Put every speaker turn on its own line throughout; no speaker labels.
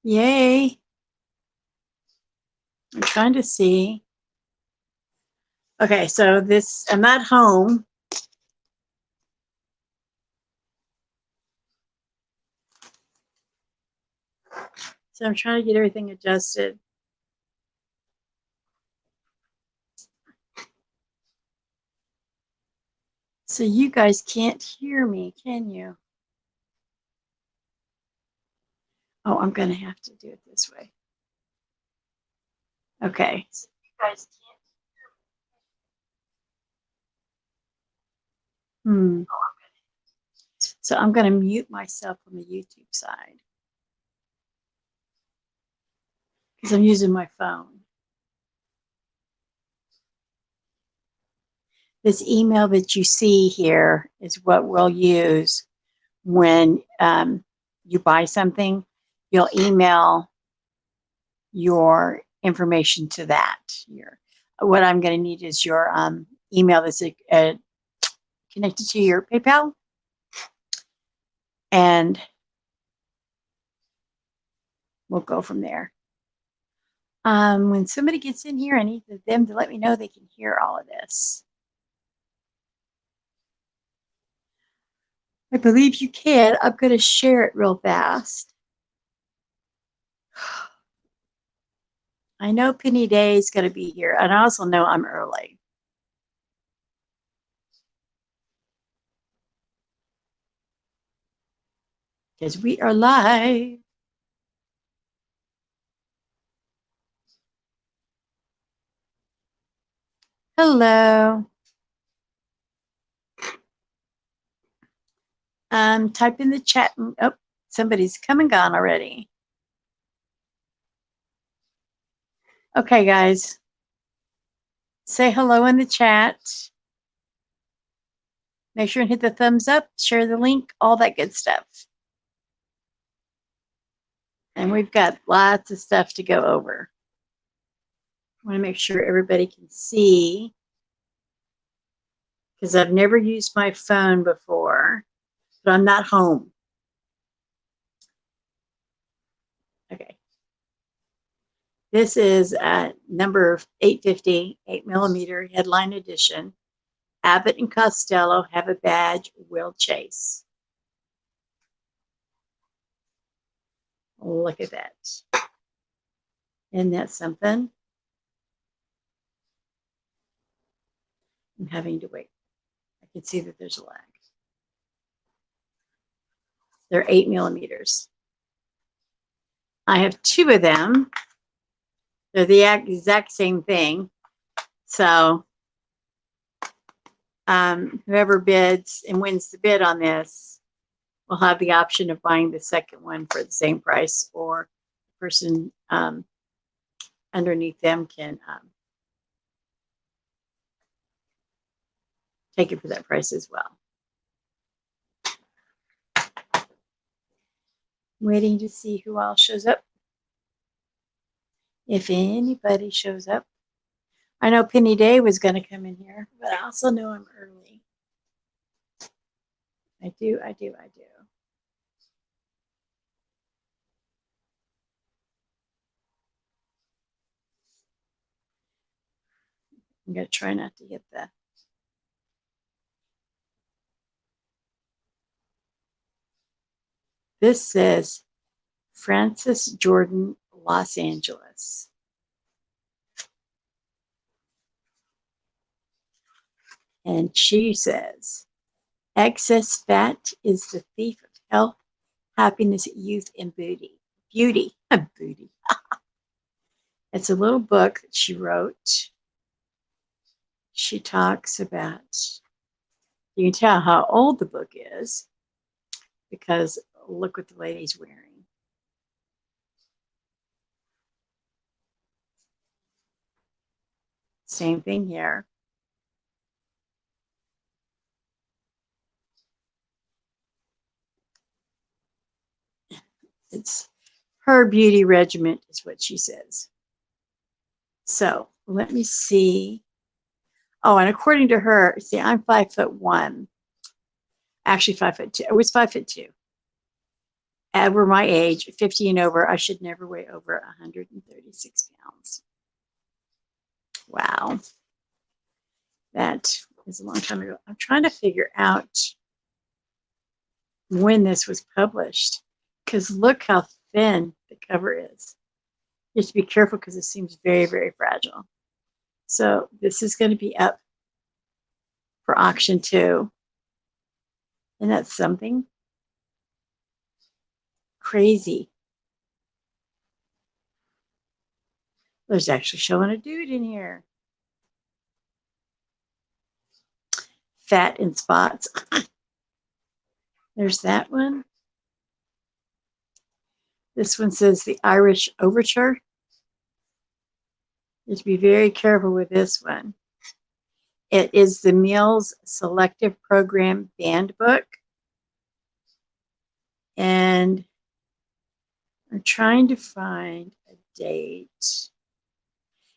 Yay. I'm trying to see. Okay, so I'm at home. So I'm trying to get everything adjusted. So you guys can't hear me, can you? Oh, I'm going to have to do it this way. Okay. So you guys can't. So I'm going to mute myself on the YouTube side because I'm using my phone. This email that you see here is what we'll use when you buy something. You'll email your information to that. What I'm going to need is your email that's connected to your PayPal. And we'll go from there. When somebody gets in here, I need them to let me know they can hear all of this. I believe you can. I'm going to share it real fast. I know Penny Day is going to be here, and I also know I'm early. Because we are live. Hello. Type in the chat. Oh, somebody's come and gone already. Okay, guys. Say hello in the chat. Make sure and hit the thumbs up, share the link, all that good stuff. And we've got lots of stuff to go over. I want to make sure everybody can see because I've never used my phone before, but I'm not home. Okay. This is number 850, 8mm headline edition. Abbott and Costello have a badge, will chase. Look at that. Isn't that something? I'm having to wait. I can see that there's a lag. They're 8mm. I have two of them. They're the exact same thing. So whoever bids and wins the bid on this will have the option of buying the second one for the same price, or the person underneath them can take it for that price as well. Waiting to see who else shows up. If anybody shows up. I know Penny Day was going to come in here, but I also know I'm early. I do. I'm going to try not to hit the. This says Francis Jordan, Los Angeles. And she says, excess fat is the thief of health, happiness, youth, and beauty. Beauty. Booty. It's a little book that she wrote. She talks about, you can tell how old the book is because look what the lady's wearing. Same thing here. It's her beauty regimen is what she says. So let me see. Oh, and according to her, see, I'm 5'1". Actually 5'2". I was 5'2". over my age, 50 and over, I should never weigh over 136 pounds. Wow. That is a long time ago. I'm trying to figure out when this was published, because look how thin the cover is. You have to be careful because it seems very, very fragile. So this is going to be up for auction too. And that's something crazy. There's actually showing a dude in here. Fat in spots. There's that one. This one says the Irish Overture. You have to be very careful with this one. It is the Mills Selective Program Band Book. And I'm trying to find a date.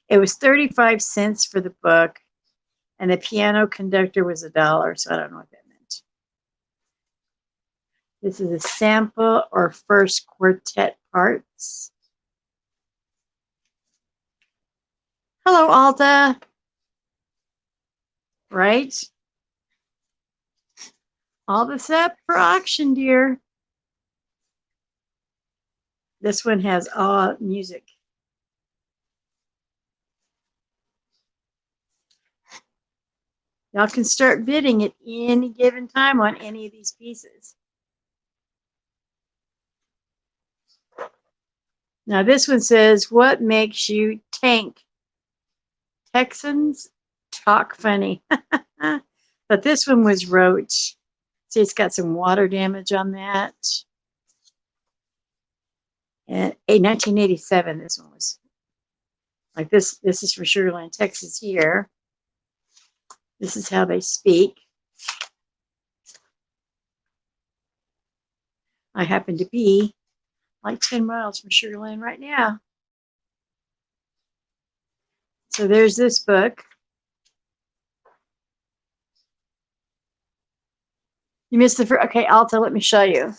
It was 35 cents for the book, and the piano conductor was $1, so I don't know what that meant. This is a sample or first quartet parts. Hello, Alta. Right? All this up for auction, dear. This one has all music. Y'all can start bidding at any given time on any of these pieces. Now this one says, what makes you tank? Texans talk funny. But this one was roach. See, it's got some water damage on that. And in 1987, this one was like this. This is from Sugar Land, Texas here. This is how they speak. I happen to be like 10 miles from Sugar Land right now. So there's this book. You missed the first. Okay, Alta, let me show you.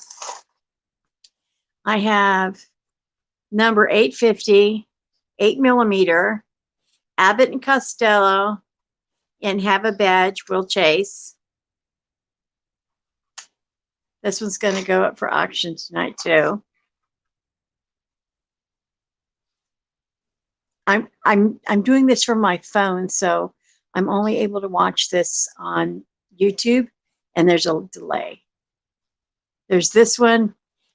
I have number 850, 8mm, Abbott and Costello, and Have a Badge, Will Chase. This one's going to go up for auction tonight too. I'm doing this from my phone, so I'm only able to watch this on YouTube, and there's a delay. There's this one,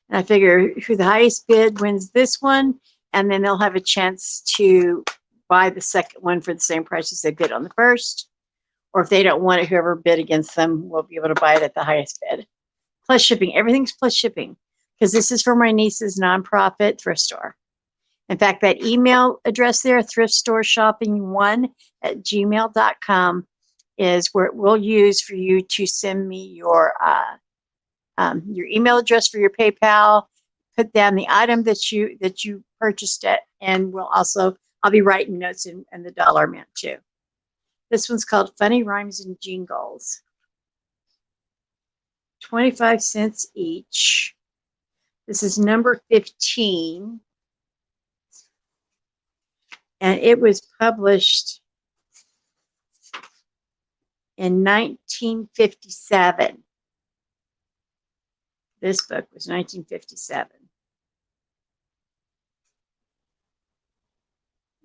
and I figure who the highest bid wins this one, and then they'll have a chance to buy the second one for the same price as they bid on the first. Or if they don't want it, whoever bid against them will be able to buy it at the highest bid. Plus shipping. Everything's plus shipping, because this is for my niece's nonprofit thrift store. In fact, that email address there, thriftstoreshopping1@gmail.com, is where it will use for you to send me your email address for your PayPal. Put down the item that you purchased it, and I'll be writing notes and the dollar amount too. This one's called Funny Rhymes and Jingles. 25 cents each. This is number 15. And it was published in 1957. This book was 1957.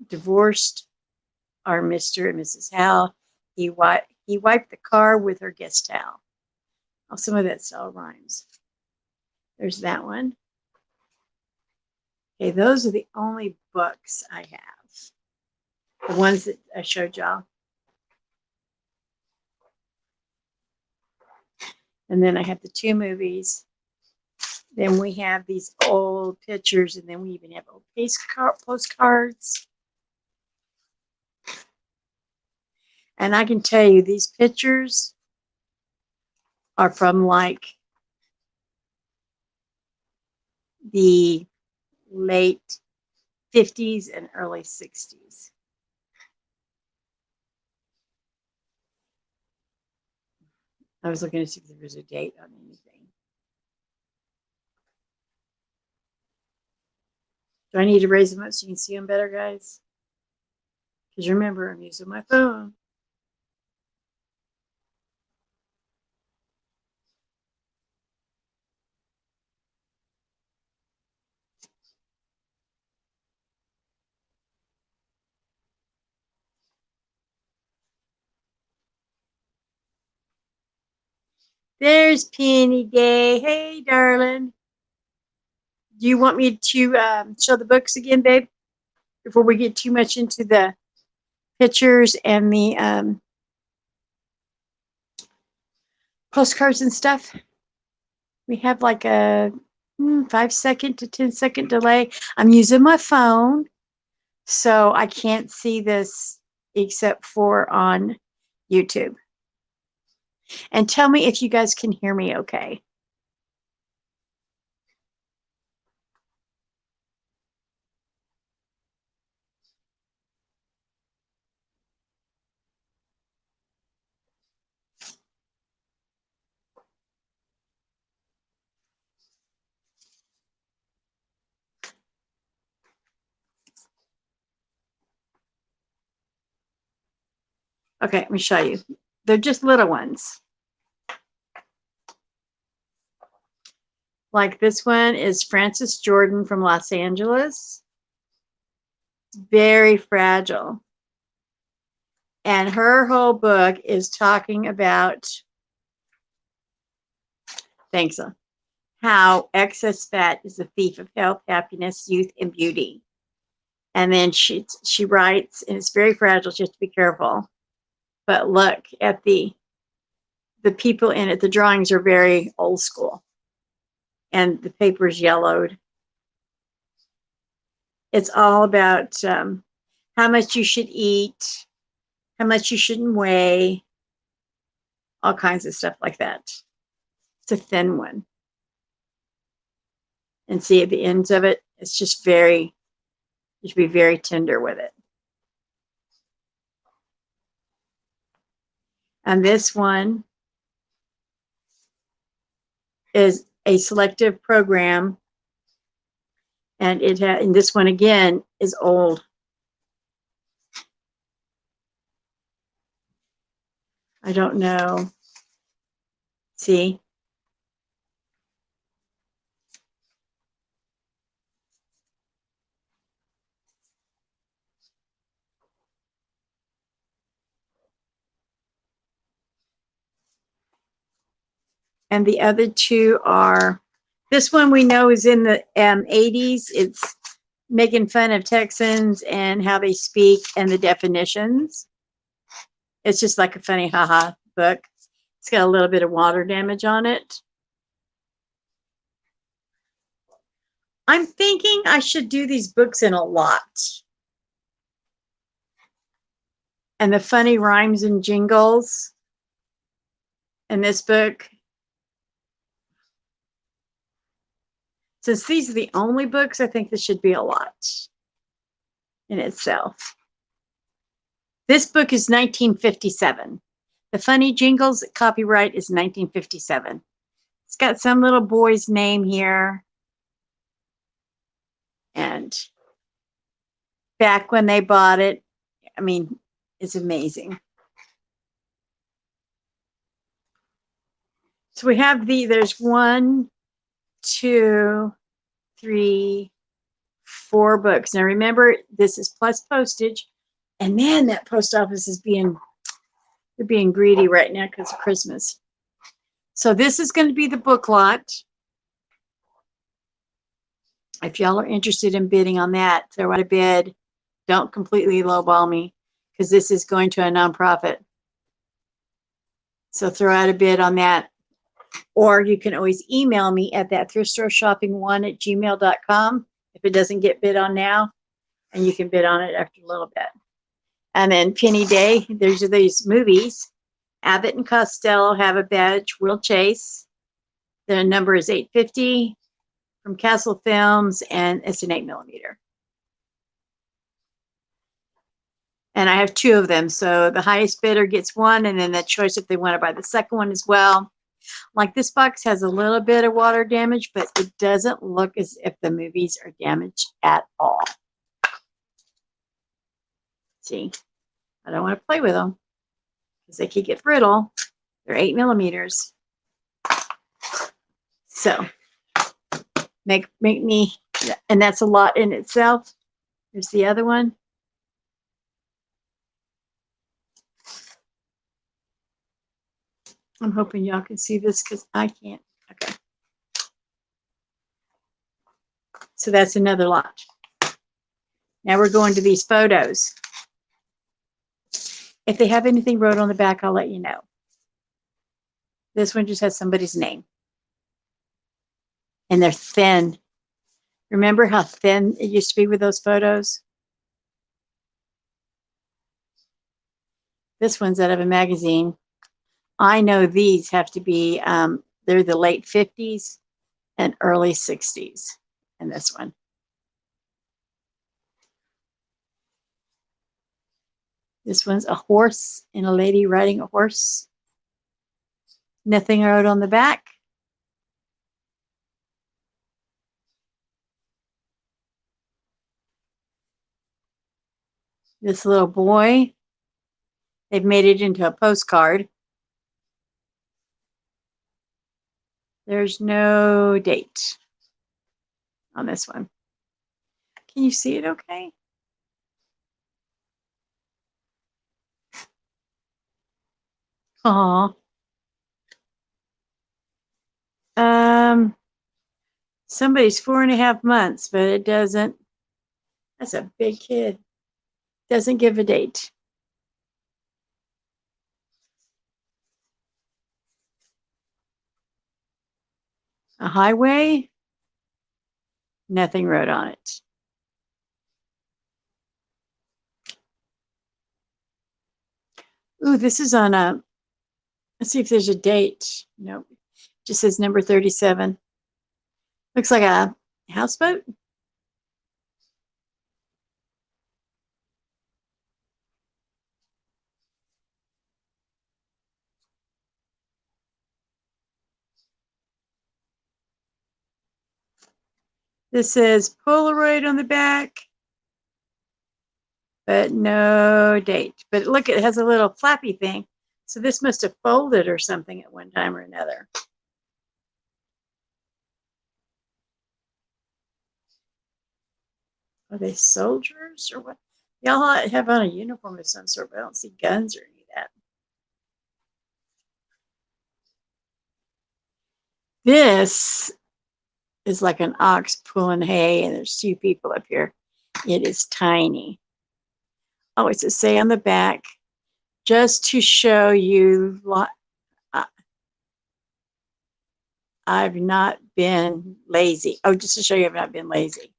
Divorced are Mr. and Mrs. Howell. He wiped the car with her guest towel. Oh, some of that still rhymes. There's that one. Okay, those are the only books I have. The ones that I showed y'all. And then I have the 2 movies. Then we have these old pictures, and then we even have old postcards. And I can tell you, these pictures are from like the late 50s and early 60s. I was looking to see if there was a date on anything. Do I need to raise them up so you can see them better, guys? Because remember, I'm using my phone. There's Penny Day. Hey, darling. Do you want me to show the books again, babe? Before we get too much into the pictures and the postcards and stuff. We have like a 5-second to 10-second delay. I'm using my phone, so I can't see this except for on YouTube. And tell me if you guys can hear me okay. Okay, let me show you. They're just little ones. Like this one is Frances Jordan from Los Angeles. It's very fragile. And her whole book is talking about, thanks, how excess fat is a thief of health, happiness, youth, and beauty. And then she writes, and it's very fragile, so you have to be careful. But look at the people in it. The drawings are very old school. And the paper's yellowed. It's all about how much you should eat, how much you shouldn't weigh, all kinds of stuff like that. It's a thin one. And see at the ends of it, it's just very, you should be very tender with it. And this one is a selective program. And and this one again is old. I don't know. See? And the other two are, this one we know is in the 80s. It's making fun of Texans and how they speak and the definitions. It's just like a funny haha book. It's got a little bit of water damage on it. I'm thinking I should do these books in a lot. And the funny rhymes and jingles in this book. Since these are the only books, I think this should be a lot in itself. This book is 1957. The Funny Jingles copyright is 1957. It's got some little boy's name here. And back when they bought it, I mean, it's amazing. So we have there's 1, 2, 3, 4 books. Now remember, this is plus postage. And man, that post office is they're being greedy right now because of Christmas. So this is going to be the book lot. If y'all are interested in bidding on that, throw out a bid. Don't completely lowball me because this is going to a nonprofit. So throw out a bid on that. Or you can always email me at that thriftstoreshopping1@gmail.com if it doesn't get bid on now. And you can bid on it after a little bit. And then Penny Day, there's these movies. Abbott and Costello have a badge, Will Chase. The number is 850 from Castle Films, and it's an 8mm. And I have 2 of them. So the highest bidder gets one, and then that choice if they want to buy the second one as well. Like this box has a little bit of water damage, but it doesn't look as if the movies are damaged at all. See, I don't want to play with them because they could get brittle. They're 8mm. So make me, and that's a lot in itself. Here's the other one. I'm hoping y'all can see this because I can't. Okay. So that's another lot. Now we're going to these photos. If they have anything wrote on the back, I'll let you know. This one just has somebody's name. And they're thin. Remember how thin it used to be with those photos? This one's out of a magazine. I know these have to be, they're the late 50s and early 60s in this one. This one's a horse and a lady riding a horse. Nothing wrote on the back. This little boy, they've made it into a postcard. There's no date on this one. Can you see it okay? Aw. Somebody's 4.5 months, but it doesn't. That's a big kid. Doesn't give a date. A highway. Nothing wrote on it. Ooh, this is on a. Let's see if there's a date. Nope. Just says number 37. Looks like a houseboat. This says Polaroid on the back, but no date. But look, it has a little flappy thing. So this must have folded or something at one time or another. Are they soldiers or what? Y'all have on a uniform of some sort, but I don't see guns or any of that. This is like an ox pulling hay, and there's 2 people up here. It is tiny. Oh, it's a say on the back, just to show you I've not been lazy. Oh, just to show you I've not been lazy.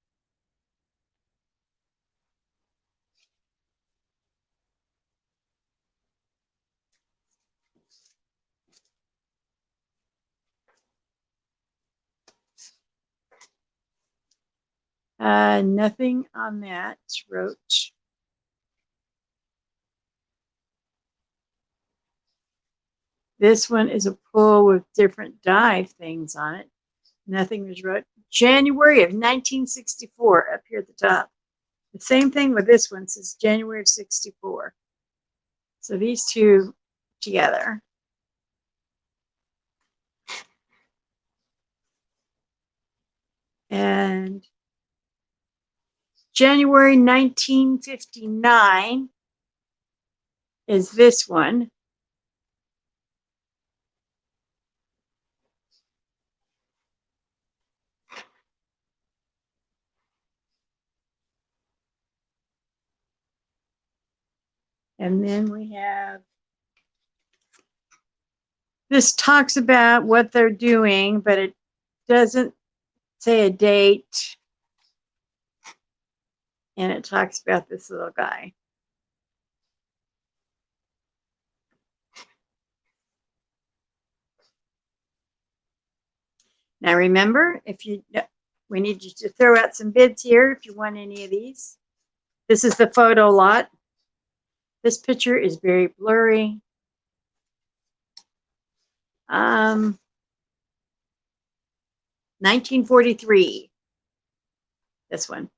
Nothing on that wrote. This one is a pull with different dive things on it. Nothing was wrote. January of 1964 up here at the top. The same thing with this one, says January of 64. So these 2 together. And January 1959 is this one. And then we have, this talks about what they're doing, but it doesn't say a date. And it talks about this little guy. Now remember, we need you to throw out some bids here if you want any of these. This is the photo lot. This picture is very blurry. 1943. This one.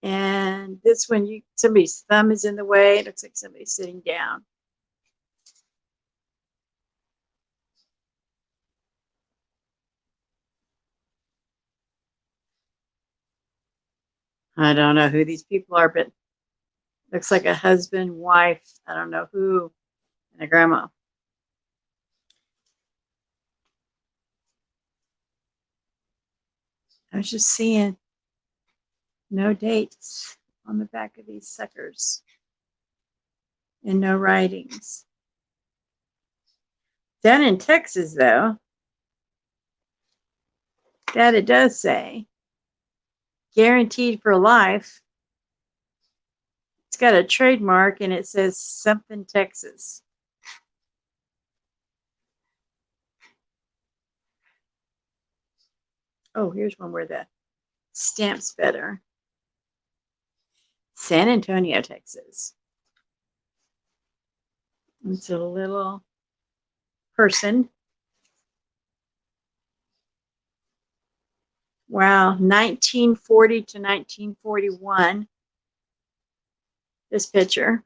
And this one, somebody's thumb is in the way. It looks like somebody's sitting down. I don't know who these people are, but looks like a husband, wife, I don't know who, and a grandma. I was just seeing no dates on the back of these suckers and no writings. Down in Texas, though, that it does say guaranteed for life. It's got a trademark and it says something Texas. Oh, here's one where the stamp's better. San Antonio, Texas. It's a little person. Wow, 1940 to 1941. This picture.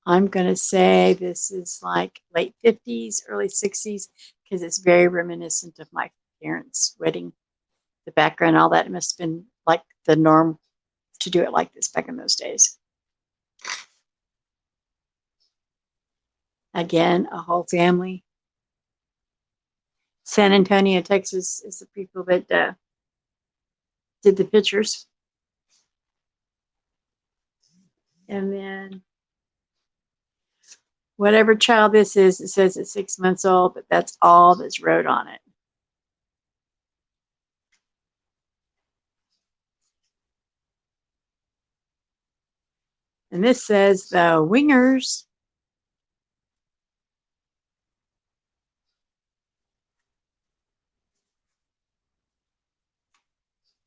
I'm going to say this is like late 50s, early 60s, because it's very reminiscent of my parents' wedding. The background, all that, it must have been like the norm to do it like this back in those days. Again, a whole family. San Antonio, Texas is the people that did the pictures. And then whatever child this is, it says it's 6 months old, but that's all that's wrote on it. And this says the Wingers.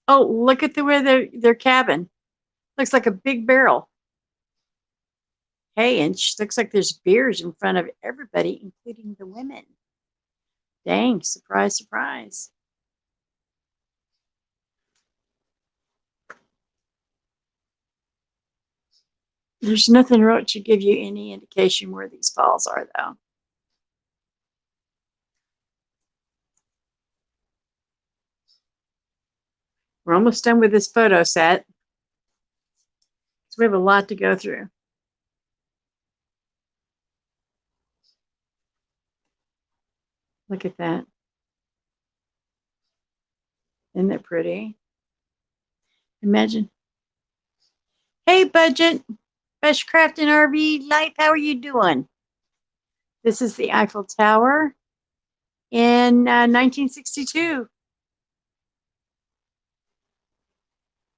Oh, look at the way their cabin looks like a big barrel. Hey, and looks like there's beers in front of everybody, including the women. Dang, surprise, surprise. There's nothing wrote to give you any indication where these falls are, though. We're almost done with this photo set. So we have a lot to go through. Look at that. Isn't that pretty? Imagine. Hey, Budget. Bushcraft and RV Life, how are you doing? This is the Eiffel Tower in 1962.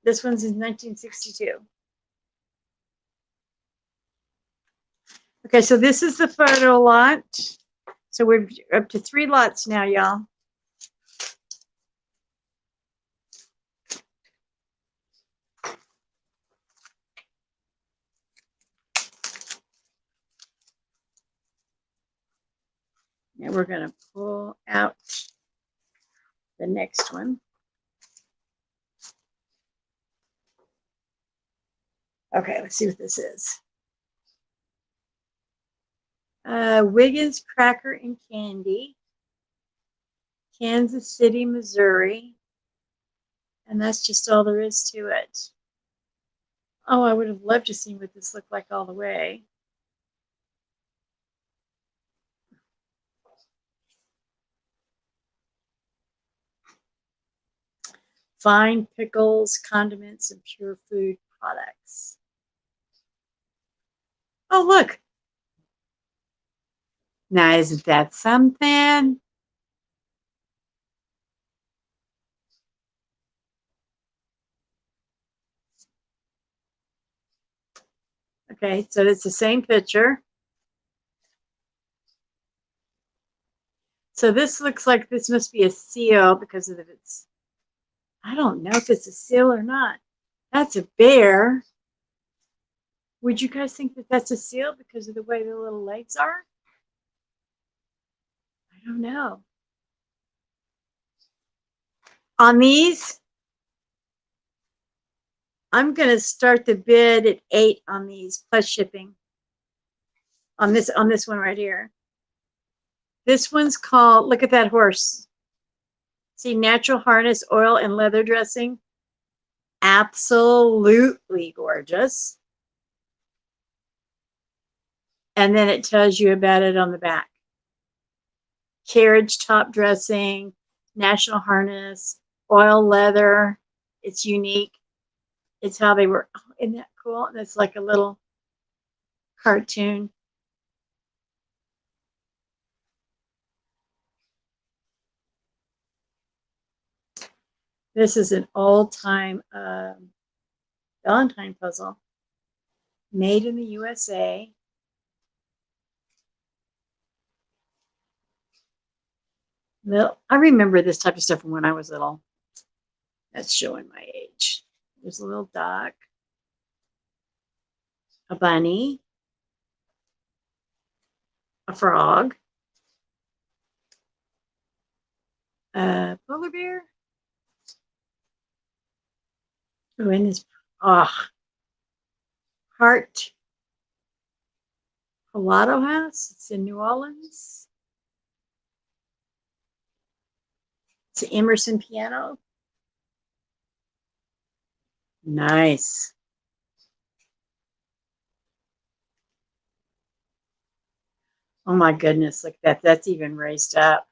This one's in 1962. Okay, so this is the photo lot. So we're up to 3 lots now, y'all. And we're going to pull out the next one. Okay, let's see what this is. Wiggins Cracker and Candy, Kansas City, Missouri. And that's just all there is to it. Oh, I would have loved to see what this looked like all the way. Fine pickles, condiments, and pure food products. Oh, look. Now, isn't that something? Okay, so it's the same picture. So this looks like this must be a seal because of its, I don't know if it's a seal or not. That's a bear. Would you guys think that that's a seal because of the way the little legs are? I don't know. On these, I'm going to start the bid at 8 on these plus shipping. On this one right here. This one's called, look at that horse. See, natural harness, oil, and leather dressing. Absolutely gorgeous. And then it tells you about it on the back. Carriage top dressing, national harness, oil leather. It's unique. It's how they were. Oh, isn't that cool? And it's like a little cartoon. This is an old-time Valentine puzzle made in the USA. I remember this type of stuff from when I was little. That's showing my age. There's a little duck, a bunny, a frog, a polar bear. Oh, and this Heart Gelato House. It's in New Orleans. It's an Emerson piano. Nice. Oh my goodness, look at that. That's even raised up.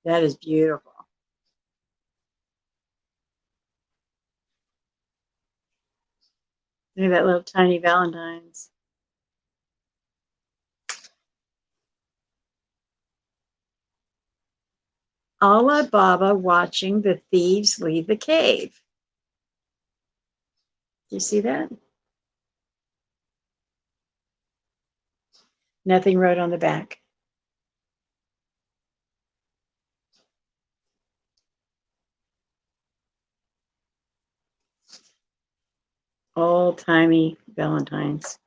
That is beautiful. Look at that little tiny Valentine's. Ali Baba watching the thieves leave the cave. Do you see that? Nothing wrote on the back. Old-timey Valentine's.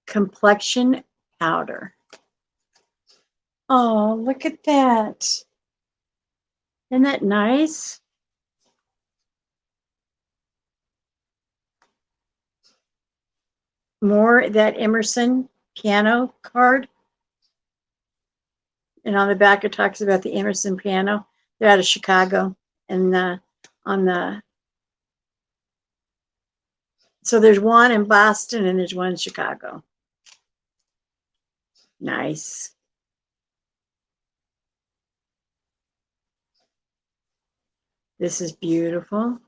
Complexion powder. Oh, look at that. Isn't that nice? More that Emerson piano card. And on the back, it talks about the Emerson piano. They're out of Chicago. And so there's one in Boston and there's one in Chicago. Nice. This is beautiful.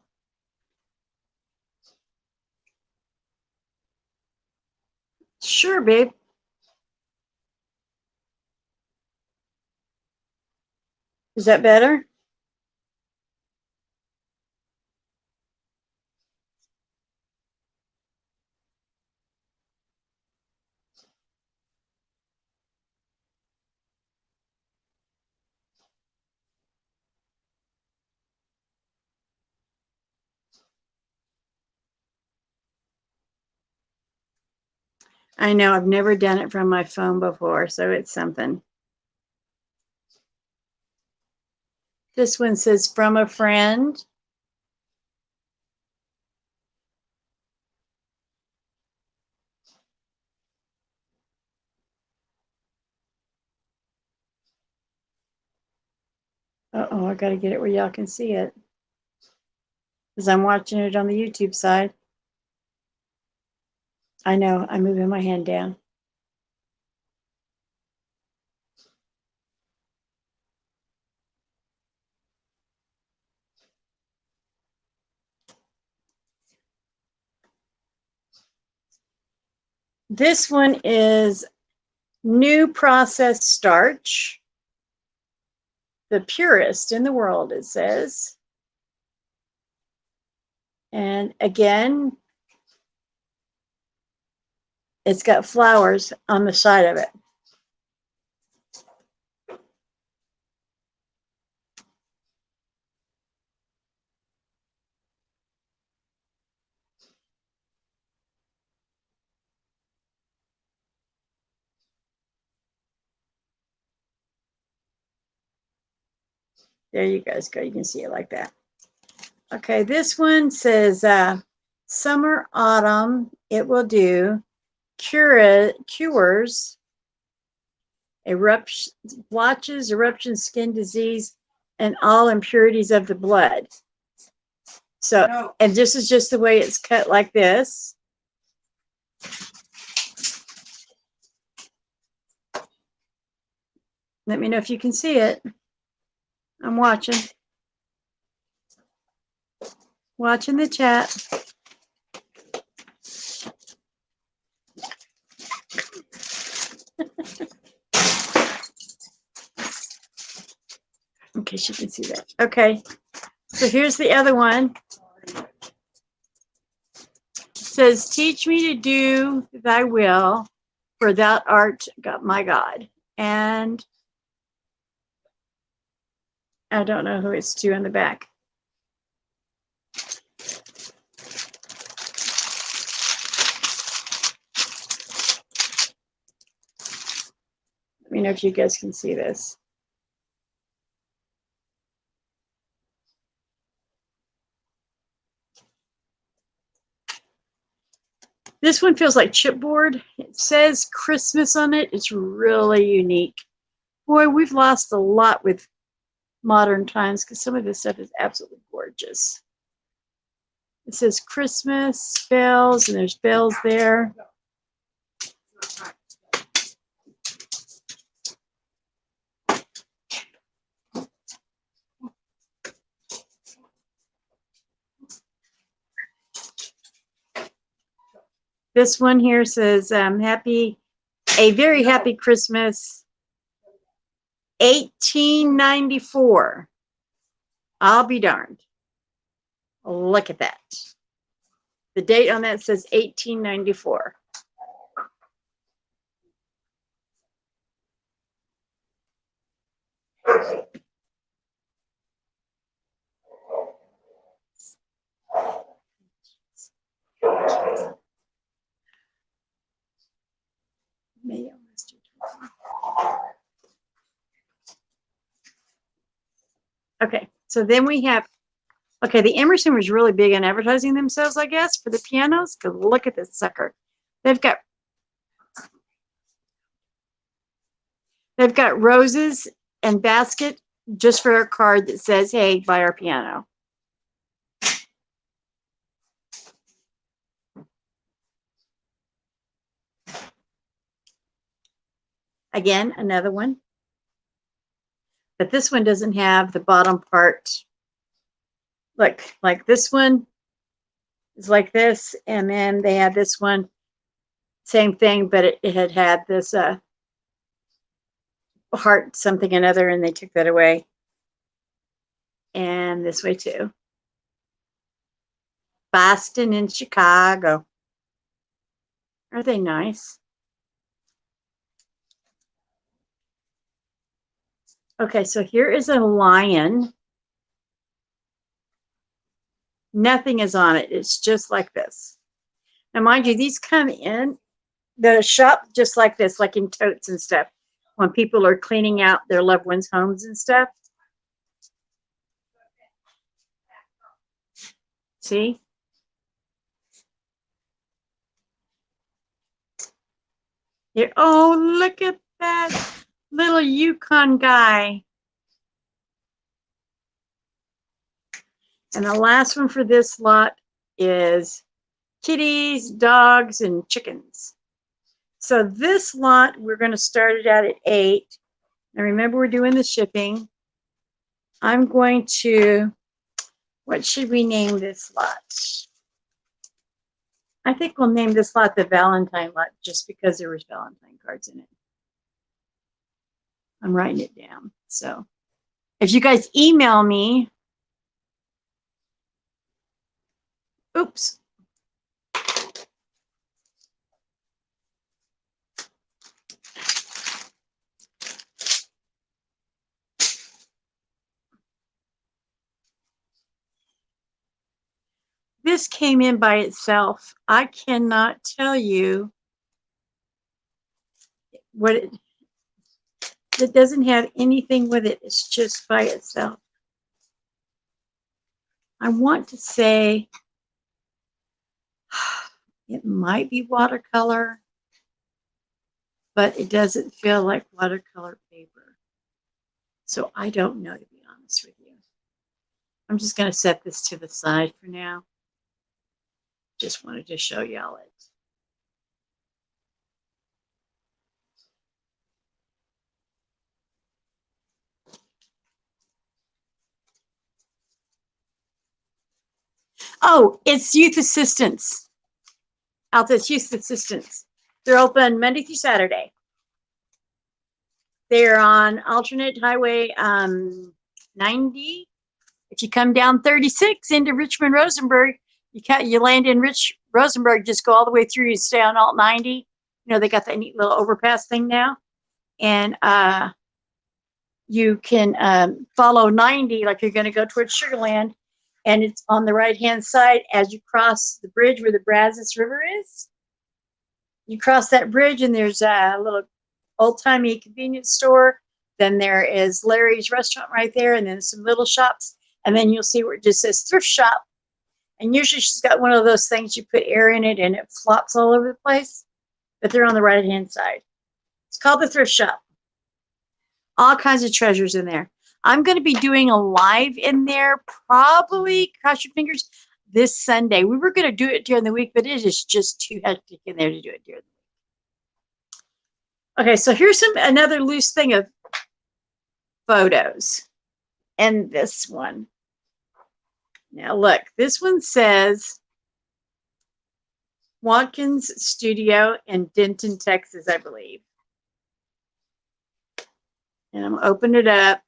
Sure, babe. Is that better? I know, I've never done it from my phone before, so it's something. This one says from a friend. Uh-oh, I got to get it where y'all can see it. Because I'm watching it on the YouTube side. I know, I'm moving my hand down. This one is new processed starch. The purest in the world, it says. And again, It's got flowers on the side of it. There you guys go. You can see it like that. Okay, this one says summer, autumn, it will do. Cures eruption, blotches, eruption, skin disease, and all impurities of the blood. So, and this is just the way it's cut like this. Let me know if you can see it. I'm watching. Watching the chat. In case you can see that. Okay. So here's the other one. It says, teach me to do thy will, for thou art God, my God. And I don't know who it's to in the back. Let me know if you guys can see this. This one feels like chipboard. It says Christmas on it. It's really unique. Boy, we've lost a lot with modern times because some of this stuff is absolutely gorgeous. It says Christmas bells, and there's bells there. This one here says a very happy Christmas, 1894. I'll be darned. Look at that. The date on that says 1894. Okay, so then we have, okay, the Emerson was really big on advertising themselves, I guess, for the pianos, because look at this sucker. They've got roses and basket just for a card that says, hey, buy our piano. Again, another one. But this one doesn't have the bottom part. Look, like this one is like this. And then they had this one, same thing, but it had this heart something another, and they took that away. And this way too. Boston and Chicago. Are they nice? Okay, so here is a lion. Nothing is on it. It's just like this. Now, mind you, these come in the shop just like this, like in totes and stuff, when people are cleaning out their loved ones' homes and stuff. See? Here, oh, look at that little Yukon guy. And the last one for this lot is kitties, dogs, and chickens. So this lot, we're going to start it out at 8. And remember, we're doing the shipping. I'm going to, what should we name this lot? I think we'll name this lot the Valentine lot just because there was Valentine cards in it. I'm writing it down. So if you guys email me, oops. this came in by itself. I cannot tell you what it doesn't have anything with it. It's just by itself. I want to say it might be watercolor, but it doesn't feel like watercolor paper. So I don't know, to be honest with you. I'm just going to set this to the side for now. Just wanted to show y'all it. Oh, it's youth assistance. Altus Youth Assistance. They're open Monday through Saturday. They're on alternate highway 90. If you come down 36 into Richmond Rosenberg, you land in Rosenberg, just go all the way through, you stay on alt 90. You know, they got that neat little overpass thing now. And you can follow 90 like you're going to go towards Sugar Land. And it's on the right-hand side as you cross the bridge where the Brazos River is. You cross that bridge and there's a little old-timey convenience store. Then there is Larry's restaurant right there, and then some little shops. And then you'll see where it just says thrift shop. And usually she's got one of those things you put air in it and it flops all over the place. But they're on the right-hand side. It's called the thrift shop. All kinds of treasures in there. I'm going to be doing a live in there, probably, cross your fingers, this Sunday. We were going to do it during the week, but it is just too hectic in there to do it during the week. Okay, so here's another loose thing of photos. And this one. Now look, this one says Watkins Studio in Denton, Texas, I believe. And I'm going to open it up.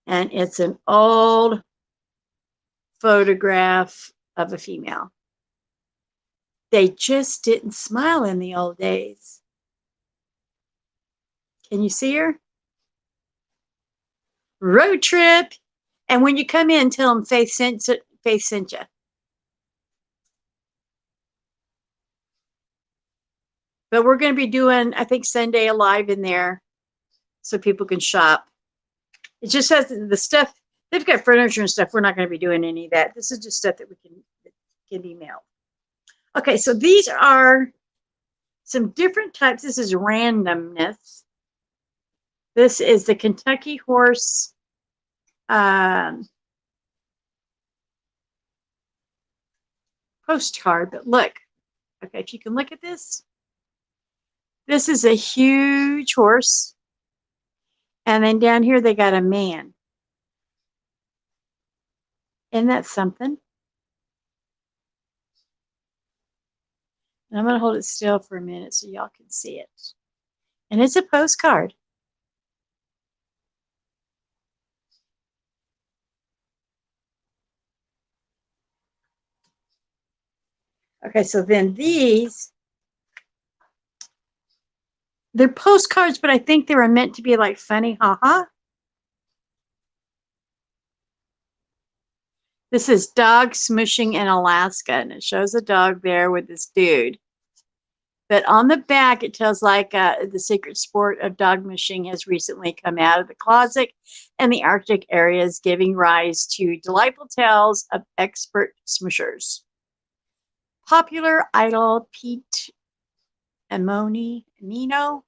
And it's an old photograph of a female. They just didn't smile in the old days. Can you see her? Road trip. And when you come in, tell them Faith sent you. But we're going to be doing, I think, Sunday a live in there so people can shop. It just has the stuff. They've got furniture and stuff. We're not going to be doing any of that. This is just stuff that can be mailed. Okay, so these are some different types. This is randomness. This is the Kentucky Horse postcard. But look, okay, if you can look at this. This is a huge horse. And then down here, they got a man. Isn't that something? And I'm going to hold it still for a minute so y'all can see it. And it's a postcard. Okay, so then these, they're postcards, but I think they were meant to be like funny, haha. This is dog smooshing in Alaska, and it shows a dog there with this dude. But on the back, it tells like the secret sport of dog mushing has recently come out of the closet in the Arctic areas, giving rise to delightful tales of expert smooshers. Popular idol Pete Amino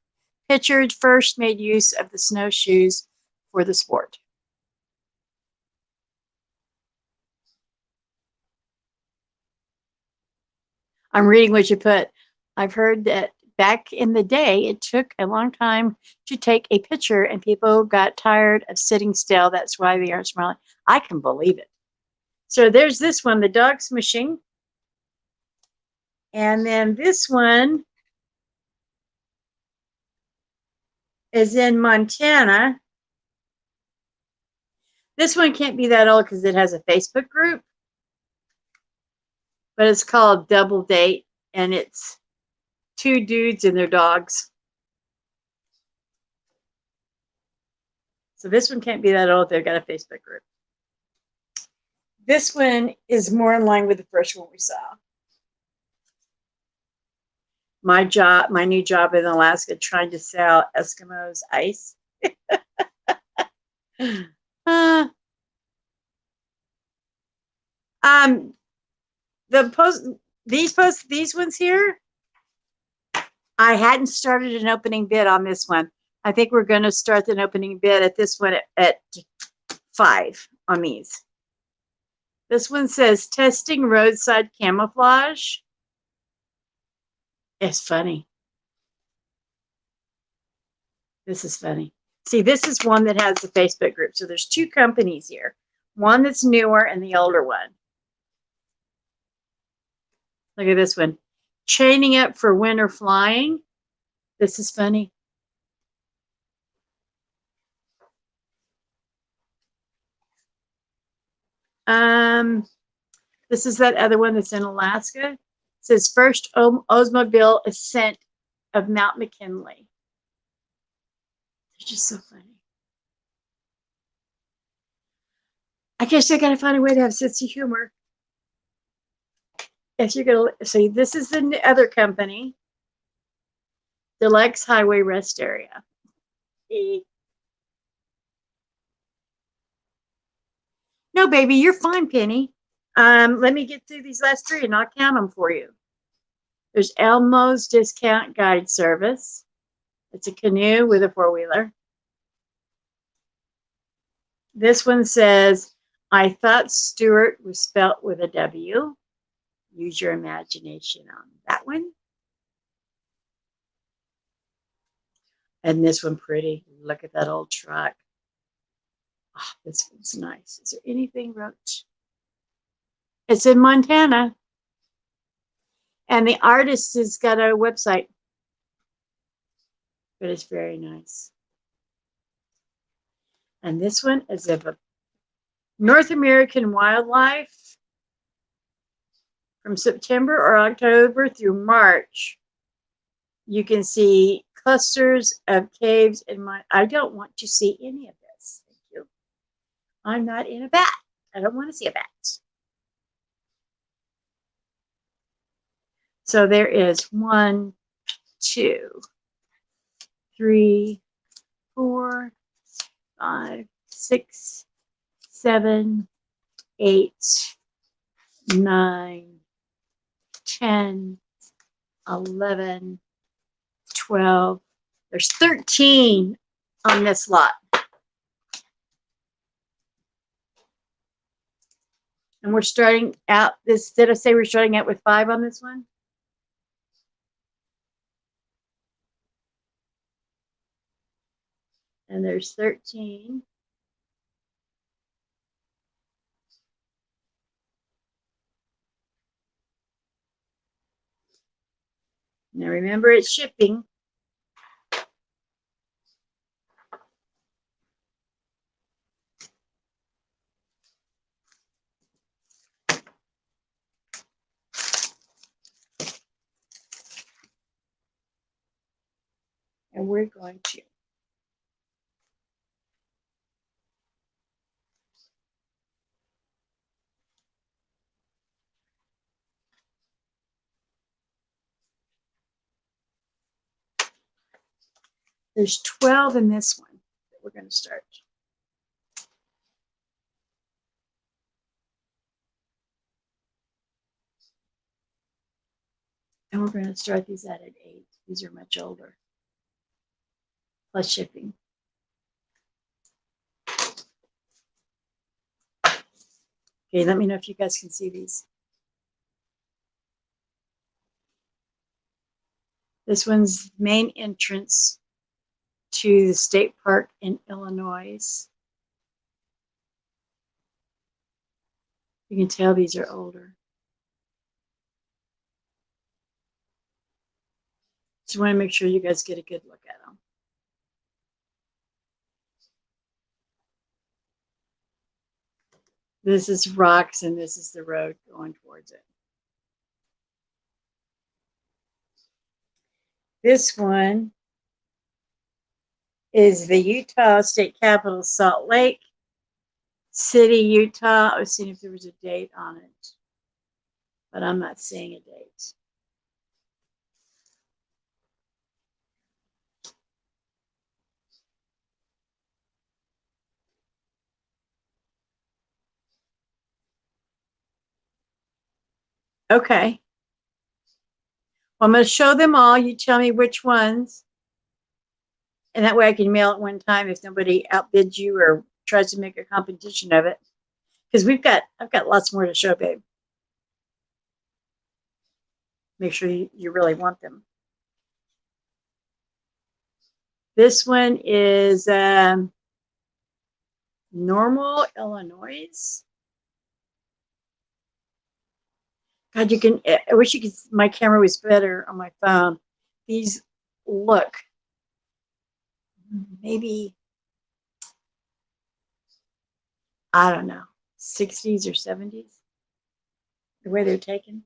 Pritchard first made use of the snowshoes for the sport. I'm reading what you put. I've heard that back in the day, it took a long time to take a picture and people got tired of sitting still. That's why they aren't smiling. I can believe it. So there's this one, the dog smooshing. And then this one is in Montana. This one can't be that old because it has a Facebook group. But it's called Double Date, and it's two dudes and their dogs. So this one can't be that old. They've got a Facebook group. This one is more in line with the first one we saw. My new job in Alaska, trying to sell Eskimos ice. uh, these ones here, I hadn't started an opening bid on this one. I think we're going to start an opening bid at this one at 5 on these. This one says testing roadside camouflage. It's funny. This is funny. See, this is one that has the Facebook group. So there's 2 companies here. One that's newer and the older one. Look at this one. Chaining up for winter flying. This is funny. This is that other one that's in Alaska. It says first Oldsmobile ascent of Mount McKinley. They're just so funny. I guess I gotta find a way to have sense of humor. If you're gonna see, this is the other company, Deluxe Highway Rest Area. No, baby, you're fine, Penny. Let me get through these last 3 and I'll count them for you. There's Elmo's Discount Guide Service. It's a canoe with a 4-wheeler. This one says, I thought Stewart was spelt with a W. Use your imagination on that one. And this one pretty. Look at that old truck. Oh, this one's nice. Is there anything wrote? It's in Montana. And the artist has got a website. But it's very nice. And this one is of a North American wildlife from September or October through March. You can see clusters of caves in my. I don't want to see any of this. Thank you. I'm not in a bat. I don't want to see a bat. So there is 1, 2, 3, 4, 5, 6, 7, 8, 9, 10, 11, 12. There's 13 on this lot. And we're starting out this. Did I say we're starting out with 5 on this one? And there's 13. Now remember, it's shipping. And we're going to there's 12 in this one that we're going to start. And we're going to start these at 8. These are much older. Plus shipping. Okay, let me know if you guys can see these. This one's main entrance to the state park in Illinois. You can tell these are older. Just want to make sure you guys get a good look at them. This is rocks and this is the road going towards it. This one is the Utah State Capitol, Salt Lake. City, Utah. I was seeing if there was a date on it, but I'm not seeing a date. Okay. Well, I'm going to show them all. You tell me which ones. And that way I can mail it one time if nobody outbids you or tries to make a competition of it. Because I've got lots more to show, babe. Make sure you really want them. This one is Normal, Illinois. God, I wish you could, my camera was better on my phone. These look maybe, I don't know, 60s or 70s, the way they're taken.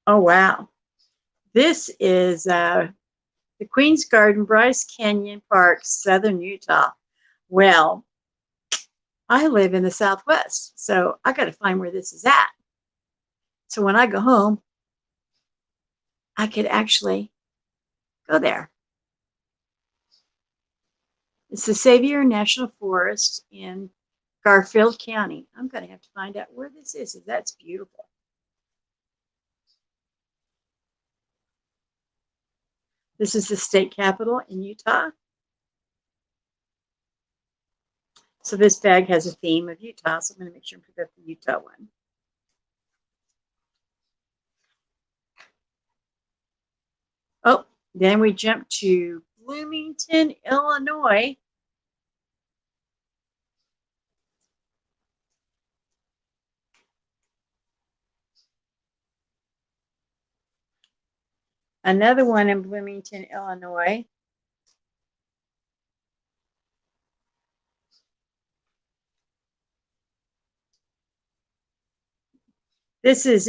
Oh, wow. This is the Queen's Garden, Bryce Canyon Park, Southern Utah. Well, I live in the Southwest, so I got to find where this is at. So when I go home, I could actually go there. It's the Sevier National Forest in Garfield County. I'm going to have to find out where this is. That's beautiful. This is the state capital in Utah. So this bag has a theme of Utah, so I'm going to make sure and put up the Utah one. Oh, then we jump to Bloomington, Illinois. Another one in Bloomington, Illinois. This is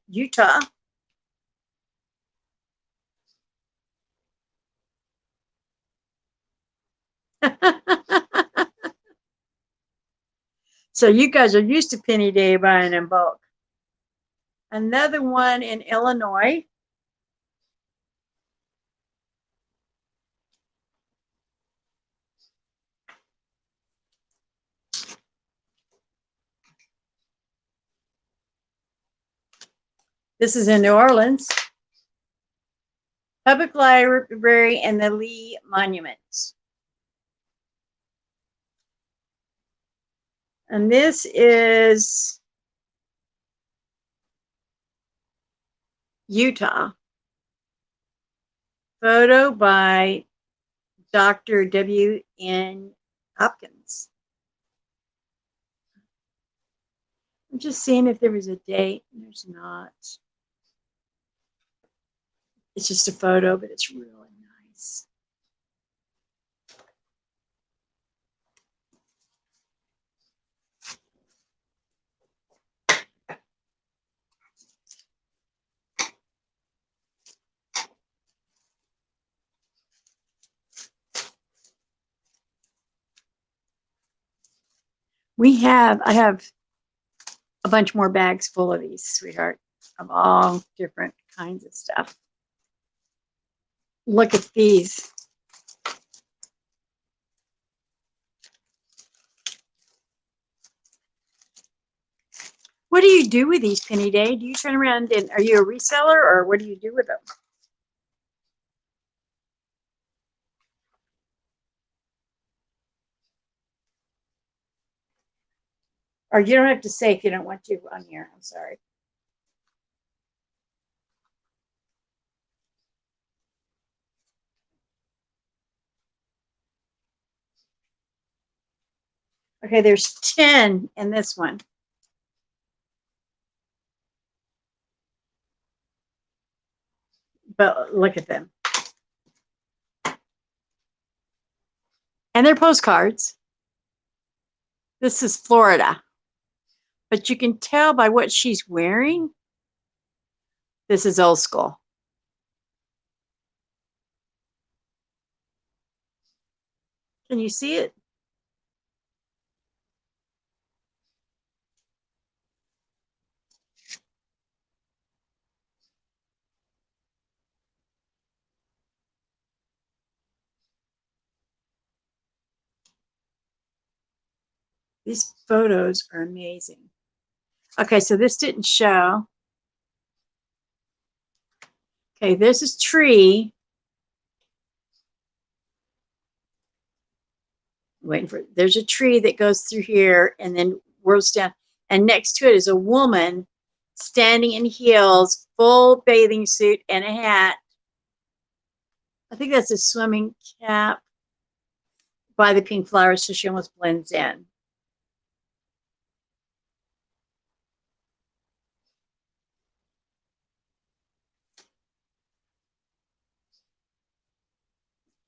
Utah. So you guys are used to Penny Day buying in bulk. Another one in Illinois. This is in New Orleans. Public Library and the Lee Monuments. And this is Utah. Photo by Dr. W.N. Hopkins. I'm just seeing if there was a date. There's not. It's just a photo, but it's really nice. I have a bunch more bags full of these, sweetheart, of all different kinds of stuff. Look at these. What do you do with these, Penny Day? Do you turn around and are you a reseller or what do you do with them? Or you don't have to say if you don't want to on here. I'm sorry. Okay, there's 10 in this one. But look at them. And they're postcards. This is Florida. But you can tell by what she's wearing, this is old school. Can you see it? These photos are amazing. Okay, so this didn't show. Okay, this is tree. Waiting for there's a tree that goes through here and then whirls down. And next to it is a woman standing in heels, full bathing suit and a hat. I think that's a swimming cap by the pink flowers, so she almost blends in.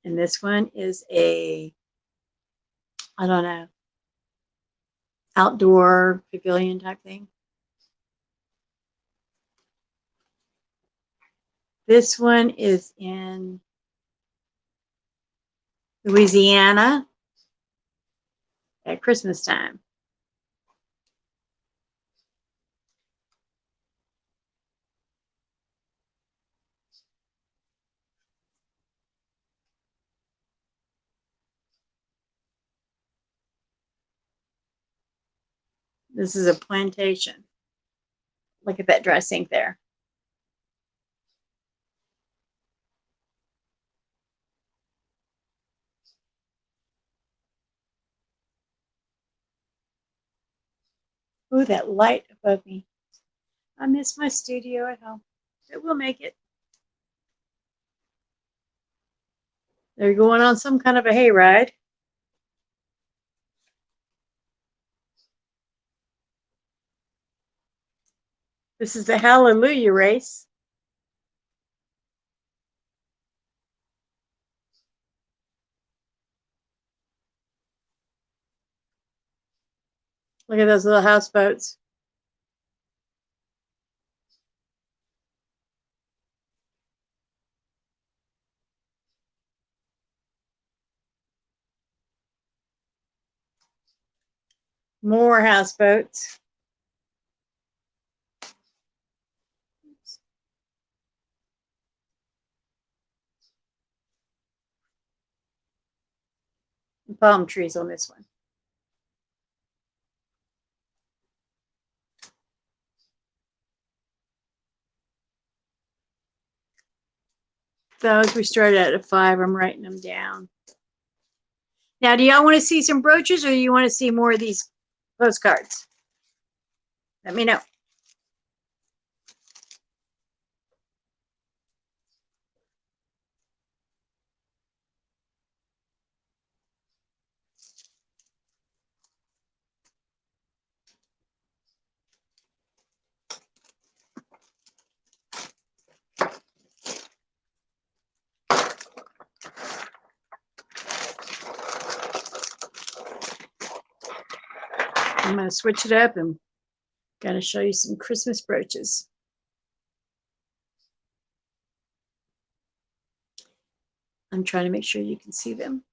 And this one is a, I don't know, outdoor pavilion type thing. This one is in Louisiana at Christmas time. This is a plantation. Look at that dry sink there. Ooh, that light above me. I miss my studio at home. But we'll make it. They're going on some kind of a hayride. This is the Hallelujah race. Look at those little houseboats. More houseboats. And palm trees on this one. Those we started at 5. I'm writing them down. Now, do y'all want to see some brooches or do you want to see more of these postcards? Let me know. I'm going to switch it up and got to show you some Christmas brooches. I'm trying to make sure you can see them.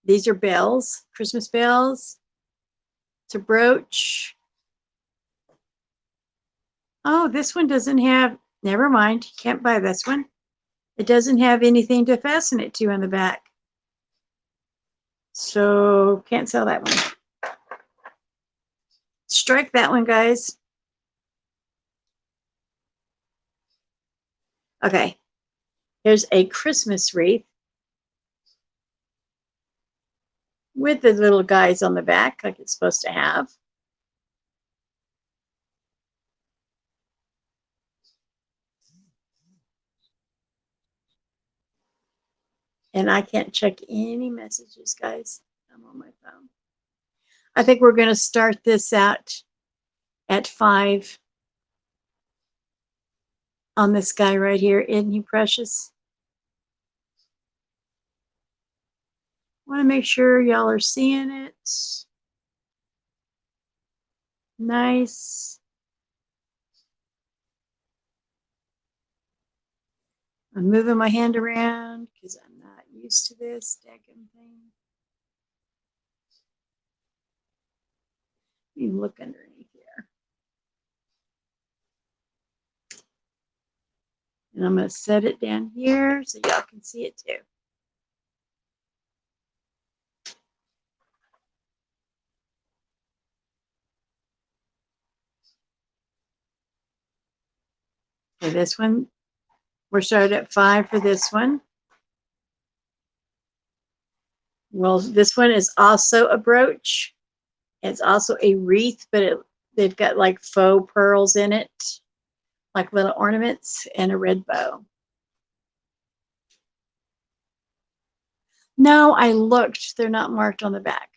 These are bells, Christmas bells. It's a brooch. Oh, this one doesn't have, never mind, you can't buy this one. It doesn't have anything to fasten it to on the back. So can't sell that one. Strike that one, guys. Okay, here's a Christmas wreath with the little guys on the back like it's supposed to have. And I can't check any messages, guys. I'm on my phone. I think we're going to start this out at 5 on this guy right here. Isn't he precious? Want to make sure y'all are seeing it. Nice. I'm moving my hand around because I'm not used to this daggum thing. You can look underneath here. And I'm going to set it down here so y'all can see it too. Okay, this one, we're started at 5 for this one. Well, this one is also a brooch. It's also a wreath, but they've got like faux pearls in it, like little ornaments, and a red bow. No, I looked. They're not marked on the back.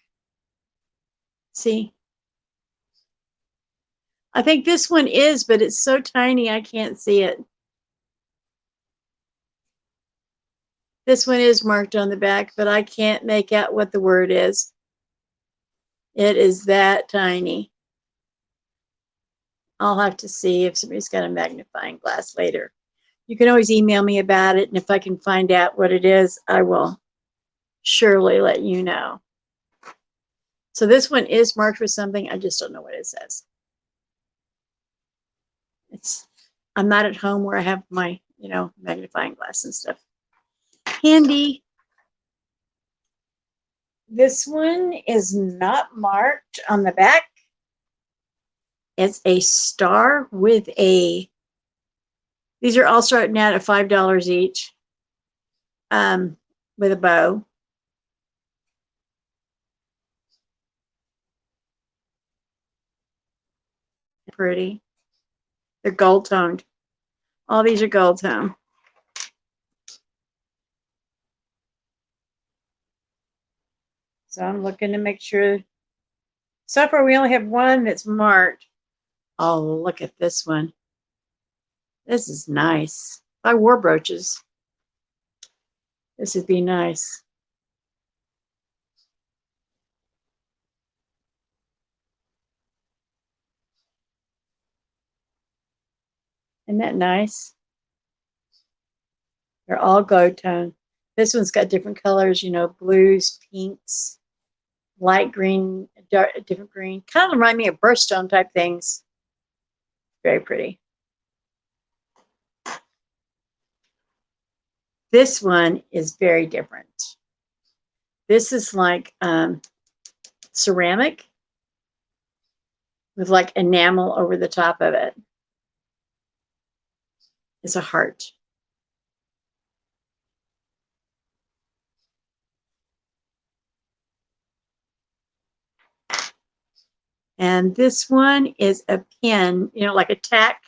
See? I think this one is, but it's so tiny I can't see it. This one is marked on the back, but I can't make out what the word is. It is that tiny. I'll have to see if somebody's got a magnifying glass later. You can always email me about it, and if I can find out what it is, I will surely let you know. So this one is marked with something. I just don't know what it says. I'm not at home where I have my, magnifying glass and stuff handy. This one is not marked on the back. It's a star with these are all starting out at $5 each, with a bow. Pretty. They're gold toned. All these are gold toned. So I'm looking to make sure. So far, we only have one that's marked. Oh, look at this one. This is nice. If I wore brooches, this would be nice. Isn't that nice? They're all gold tone. This one's got different colors, blues, pinks, light green, different green. Kind of remind me of birthstone type things. Very pretty. This one is very different. This is like ceramic with like enamel over the top of it. It's a heart. And this one is a pin, like a tack,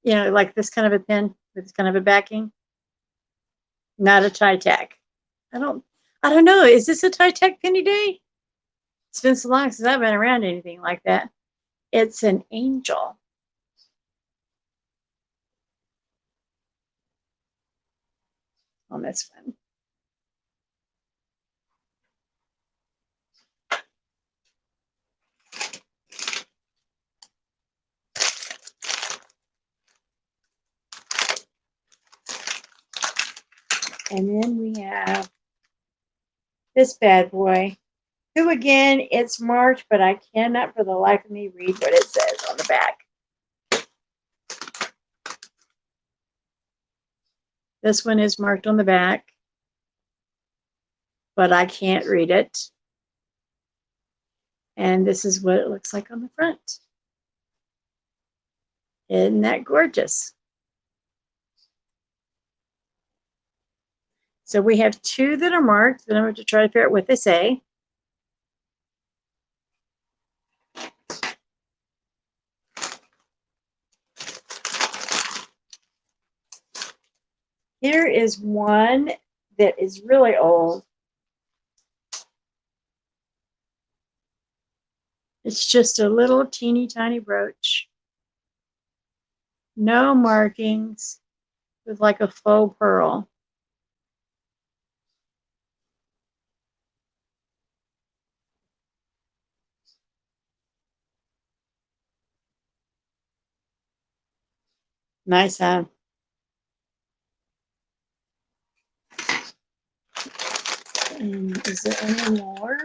like this kind of a pin with kind of a backing. Not a tie tack. I don't know. Is this a tie tack penny day? It's been so long since I've been around anything like that. It's an angel. On this one. And then we have this bad boy, who again, it's marked, but I cannot for the life of me read what it says on the back. This one is marked on the back, but I can't read it. And this is what it looks like on the front. Isn't that gorgeous? So we have 2 that are marked that I'm going to try to figure out what they say. Here is one that is really old. It's just a little teeny tiny brooch. No markings, with like a faux pearl. Nice, huh? And is there any more?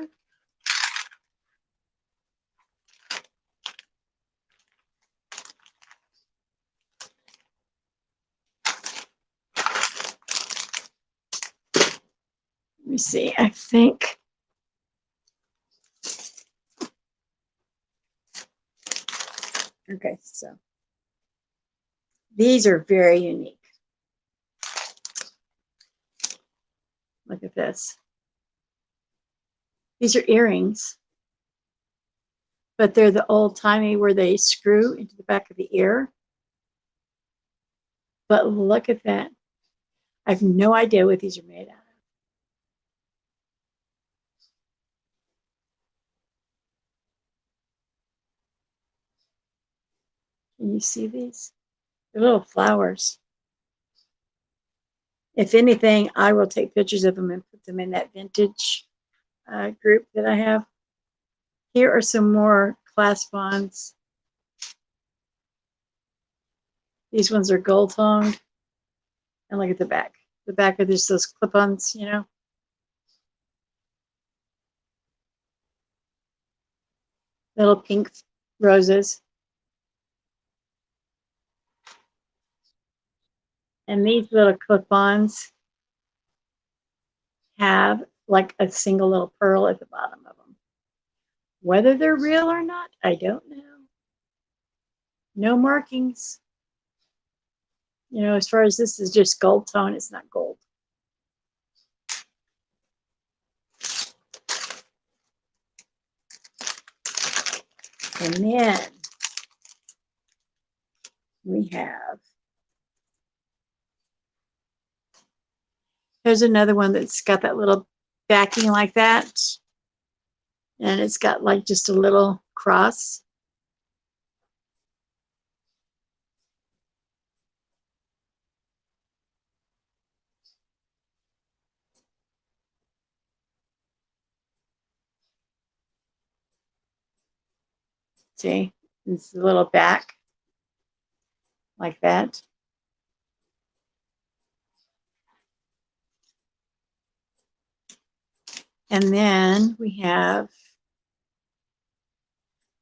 Let me see. I think. Okay, so These are very unique. Look at this. These are earrings, but they're the old-timey where they screw into the back of the ear. But look at that. I have no idea what these are made out of. Can you see these? They're little flowers. If anything, I will take pictures of them and put them in that vintage group that I have. Here are some more clasp ons. These ones are gold toned. And look at the back. The back are just those clip-ons, you know. Little pink roses. And these little clip-ons have like a single little pearl at the bottom of them. Whether they're real or not, I don't know. No markings. You know, as far as this is just gold tone, it's not gold. And then we have, there's another one that's got that little backing like that. And it's got like just a little cross. See, it's a little back like that. And then we have,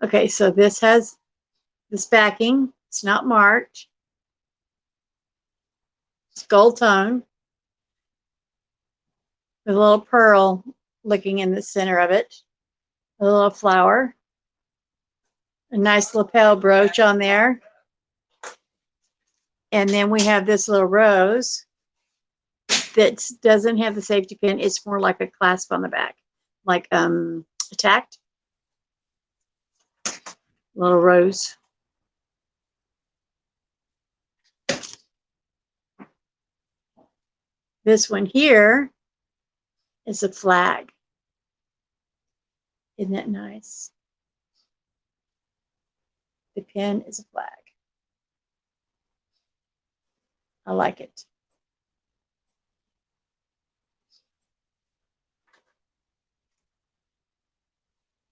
okay, so this has this backing. It's not marked. It's gold tone with a little pearl looking in the center of it. A little flower. A nice lapel brooch on there. And then we have this little rose that doesn't have the safety pin. It's more like a clasp on the back, like tacked. Little rose. This one here is a flag. Isn't that nice? The pin is a flag. I like it.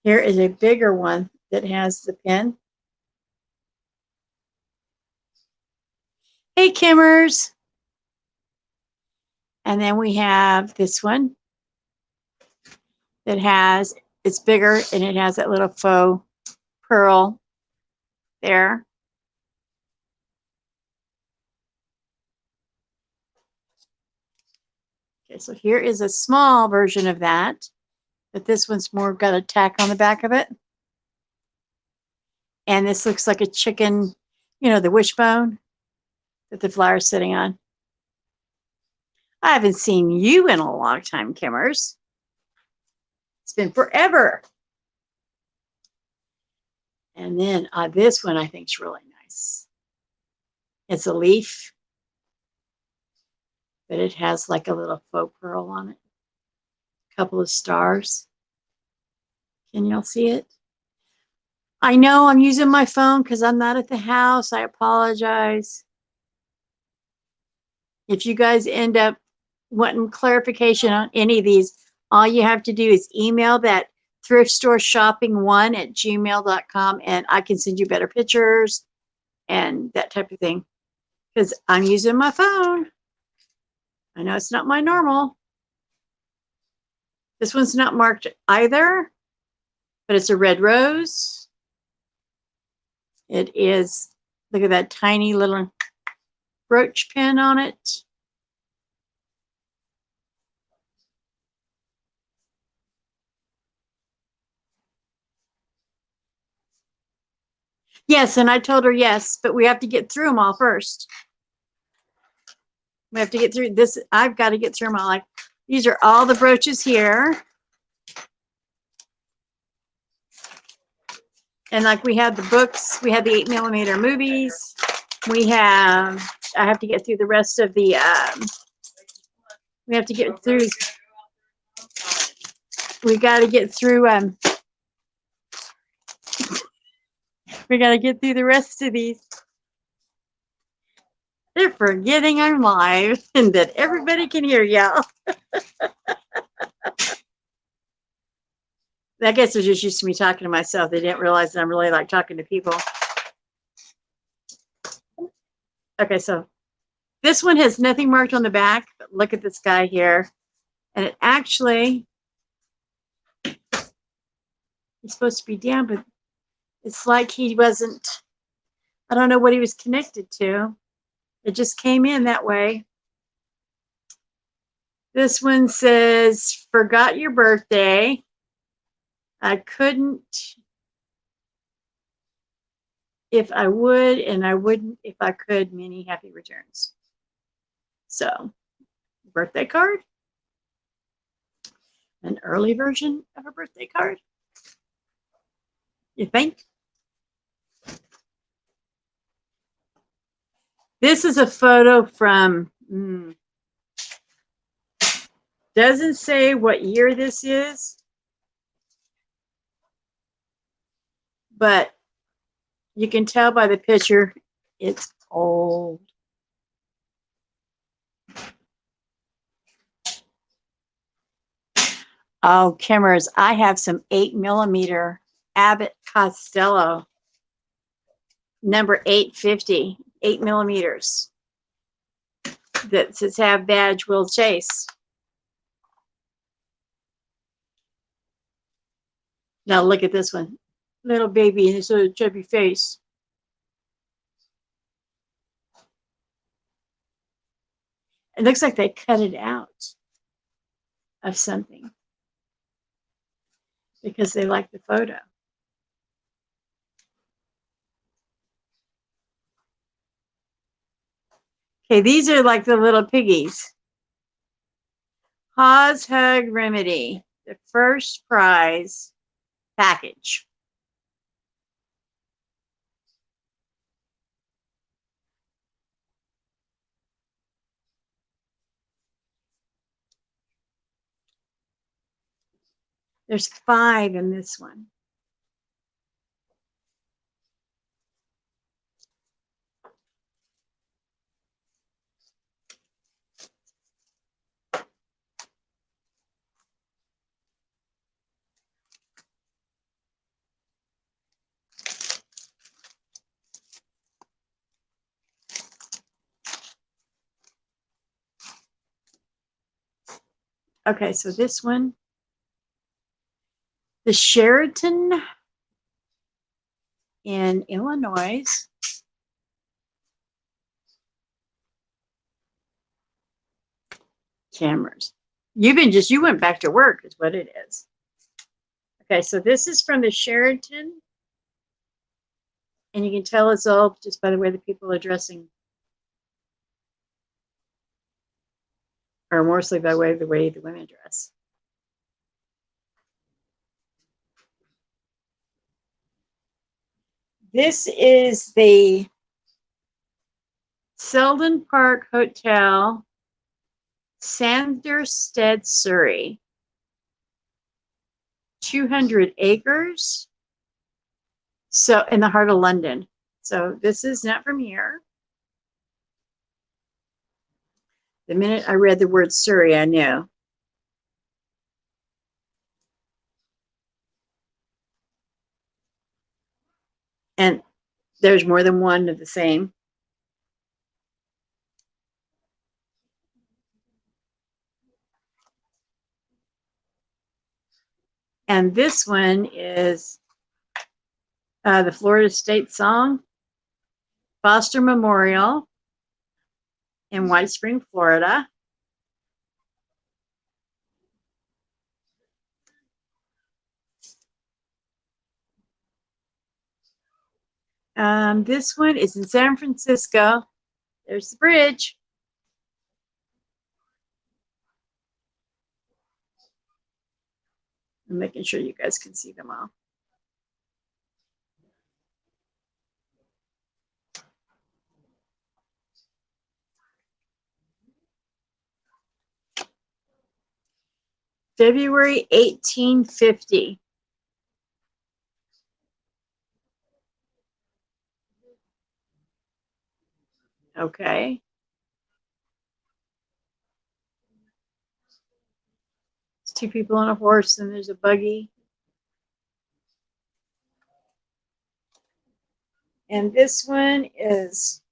Here is a bigger one that has the pin. Hey, Kimmers. And then we have this one that has, it's bigger and it has that little faux pearl there. Okay, so here is a small version of that, but this one's more got a tack on the back of it. And this looks like a chicken, you know, the wishbone that the flower's sitting on. I haven't seen you in a long time, Kimmers. It's been forever. And then this one I think is really nice. It's a leaf, but it has like a little faux pearl on it. A couple of stars. Can y'all see it? I know I'm using my phone because I'm not at the house. I apologize. If you guys end up wanting clarification on any of these, all you have to do is email that thriftstoreshopping1@gmail.com and I can send you better pictures and that type of thing because I'm using my phone. I know it's not my normal. This one's not marked either, but it's a red rose. It is, look at that tiny little brooch pin on it. Yes, and I told her yes, but we have to get through them all first. We have to get through this. I've got to get through them all. Like, these are all the brooches here. And like we have the books, we have the 8mm movies. We have, I have to get through the rest of the, we have to get through, we got to get through, we got to get through the rest of these. They're forgetting I'm live and that everybody can hear y'all. I guess they're just used to me talking to myself. They didn't realize that I'm really like talking to people. Okay, so this one has nothing marked on the back, but look at this guy here. And it actually is supposed to be down, but it's like he wasn't, I don't know what he was connected to. It just came in that way. This one says, forgot your birthday. I couldn't if I would, and I wouldn't if I could. Many happy returns. So, birthday card. An early version of a birthday card. You think? This is a photo from, doesn't say what year this is, but you can tell by the picture it's old. Oh, cameras. I have some 8mm Abbott Costello, number 850, 8mm. That says have badge, will chase. Now look at this one. Little baby and his little chubby face. It looks like they cut it out of something because they like the photo. Okay, these are like the little piggies. Paws Hug Remedy, the first prize package. There's 5 in this one. Okay, so this one, the Sheraton in Illinois. Cameras. You went back to work is what it is. Okay, so this is from the Sheraton. And you can tell it's old just by the way the people are dressing. Or mostly by the way the women dress. This is the Selden Park Hotel, Sanderstead, Surrey. 200 acres. So in the heart of London. So this is not from here. The minute I read the word Surrey, I knew. And there's more than one of the same. And this one is the Florida State Song, Foster Memorial in White Spring, Florida. This one is in San Francisco. There's the bridge. I'm making sure you guys can see them all. February 1850. Okay. It's two people on a horse, and there's a buggy. And this one is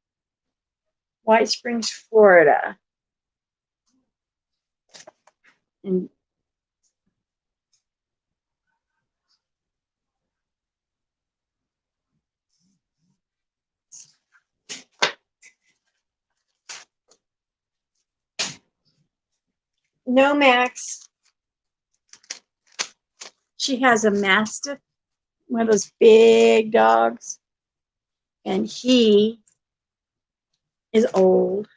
White Springs, Florida. And no, Max. She has a Mastiff, one of those big dogs. And he is old.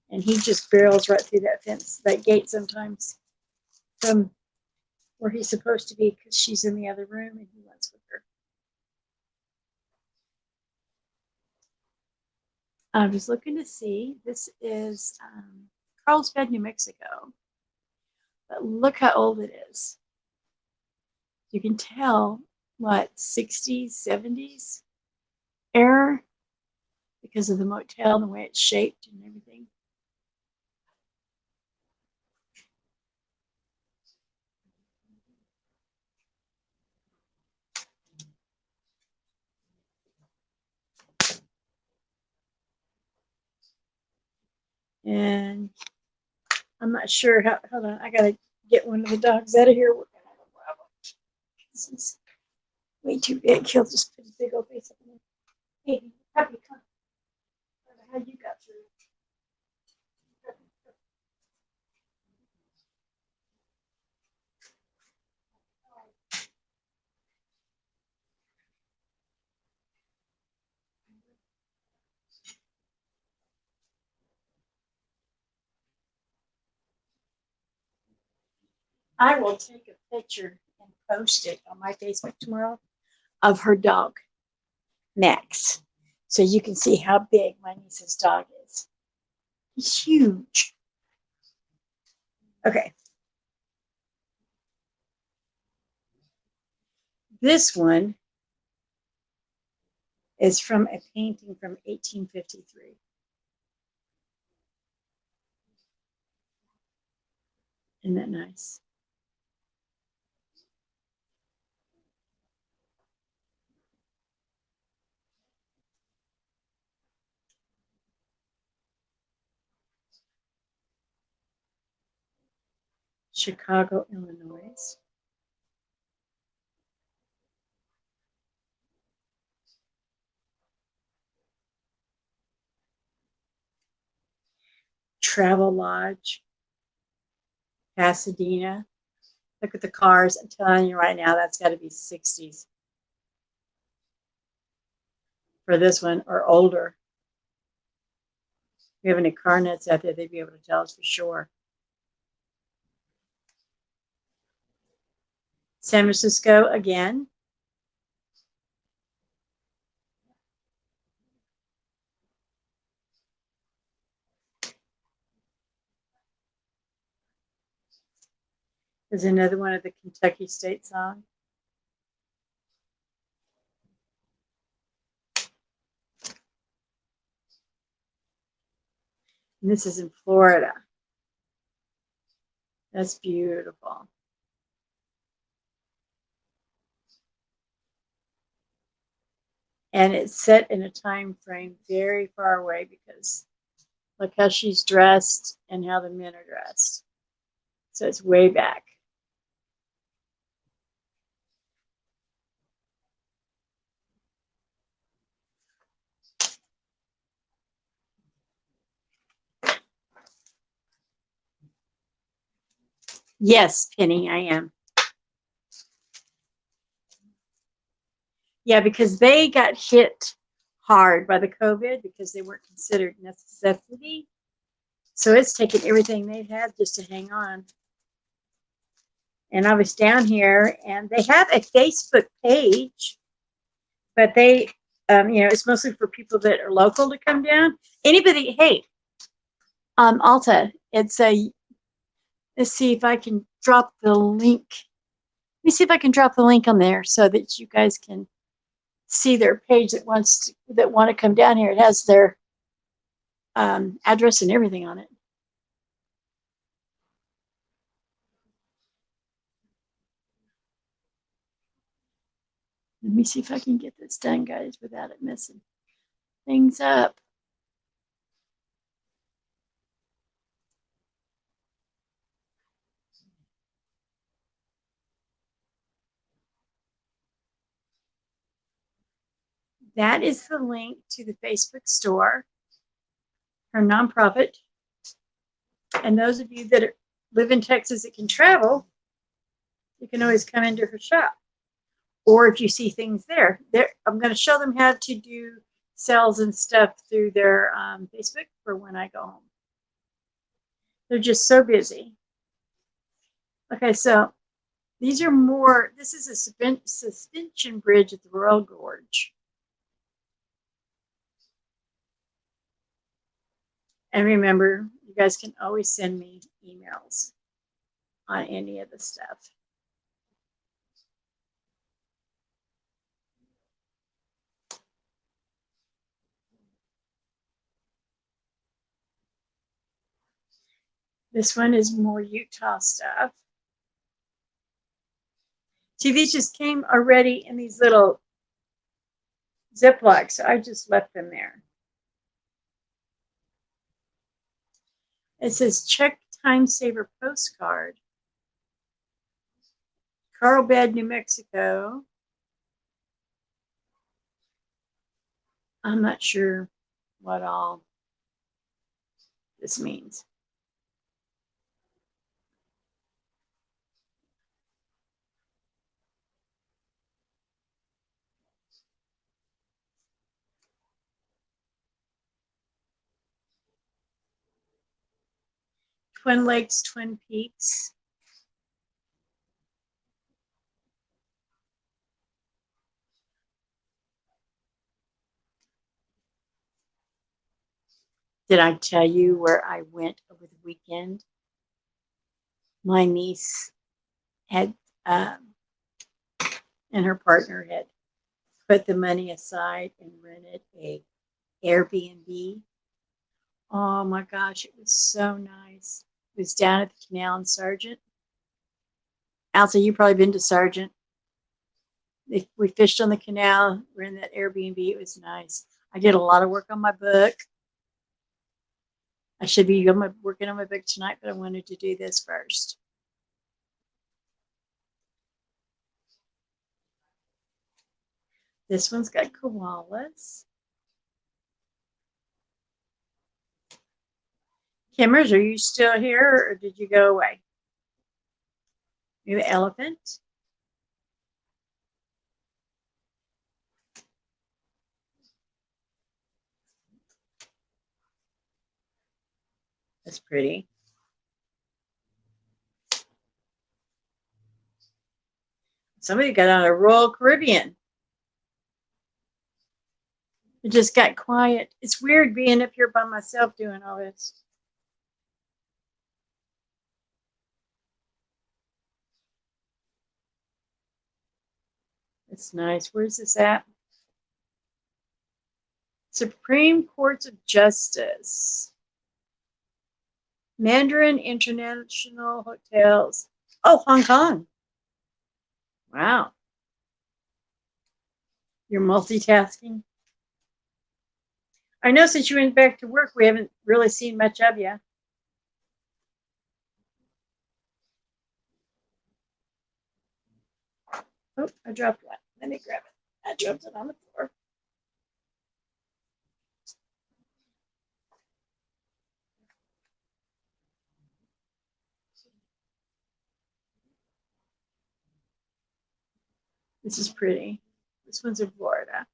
And he just barrels right through that fence, that gate sometimes, from where he's supposed to be, because she's in the other room and he wants with her. I was looking to see. This is Carlsbad, New Mexico. But look how old it is. You can tell what 60s, 70s era because of the motel and the way it's shaped and everything. And I'm not sure how. Hold on, I gotta get one of the dogs out of here. We're gonna have a problem. This is way too big. He'll just put his big old face up in there. Hey, puppy, come. I don't know how you got through. I will take a picture and post it on my Facebook tomorrow of her dog, Max, so you can see how big my niece's dog is. He's huge. Okay. This one is from a painting from 1853. Isn't that nice? Chicago, Illinois. Travelodge, Pasadena. Look at the cars. I'm telling you right now, that's got to be 60s for this one or older. If you have any car nuts out there, they'd be able to tell us for sure. San Francisco again. There's another one of the Kentucky State song. And this is in Florida. That's beautiful. And it's set in a time frame very far away because look how she's dressed and how the men are dressed. So it's way back. Yes, Penny, I am. Yeah, because they got hit hard by the COVID because they weren't considered necessity. So it's taken everything they've had just to hang on. And I was down here, and they have a Facebook page, but they, it's mostly for people that are local to come down. Anybody, hey, Alta, it's a. Let's see if I can drop the link. Let me see if I can drop the link on there so that you guys can see their page that want to come down here. It has their address and everything on it. Let me see if I can get this done, guys, without it messing things up. That is the link to the Facebook store, her nonprofit. And those of you that live in Texas that can travel, you can always come into her shop. Or if you see things there, I'm going to show them how to do sales and stuff through their Facebook for when I go home. They're just so busy. Okay, so these are more, this is a suspension bridge at the Royal Gorge. And remember, you guys can always send me emails on any of the stuff. This one is more Utah stuff. See, these just came already in these little Ziplocs, so I just left them there. It says check time saver postcard. Carlsbad, New Mexico. I'm not sure what all this means. Twin Lakes, Twin Peaks. Did I tell you where I went over the weekend? My niece had, and her partner had put the money aside and rented a Airbnb. Oh my gosh, it was so nice. It was down at the canal in Sargent. Elsa, you've probably been to Sargent. We fished on the canal. We're in that Airbnb. It was nice. I did a lot of work on my book. I should be working on my book tonight, but I wanted to do this first. This one's got koalas. Kimmers, are you still here or did you go away? Maybe the elephant. That's pretty. Somebody got on a Royal Caribbean. It just got quiet. It's weird being up here by myself doing all this. It's nice. Where's this at? Supreme Courts of Justice. Mandarin International Hotels. Oh, Hong Kong. Wow. You're multitasking. I know since you went back to work, we haven't really seen much of you. Oh, I dropped one. Let me grab it. I dropped it on the floor. This is pretty. This one's in Florida.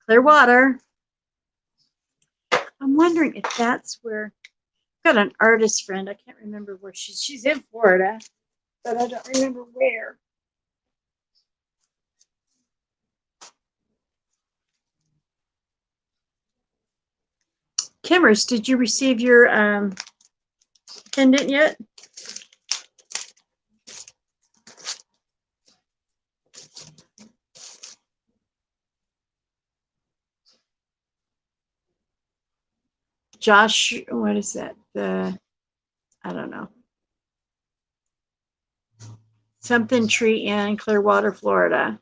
Clearwater. I'm wondering if that's where I've got an artist friend. I can't remember where she's in Florida, but I don't remember where. Kimmers, did you receive your pendant yet? Josh, what is that? I don't know. Something Tree in Clearwater, Florida.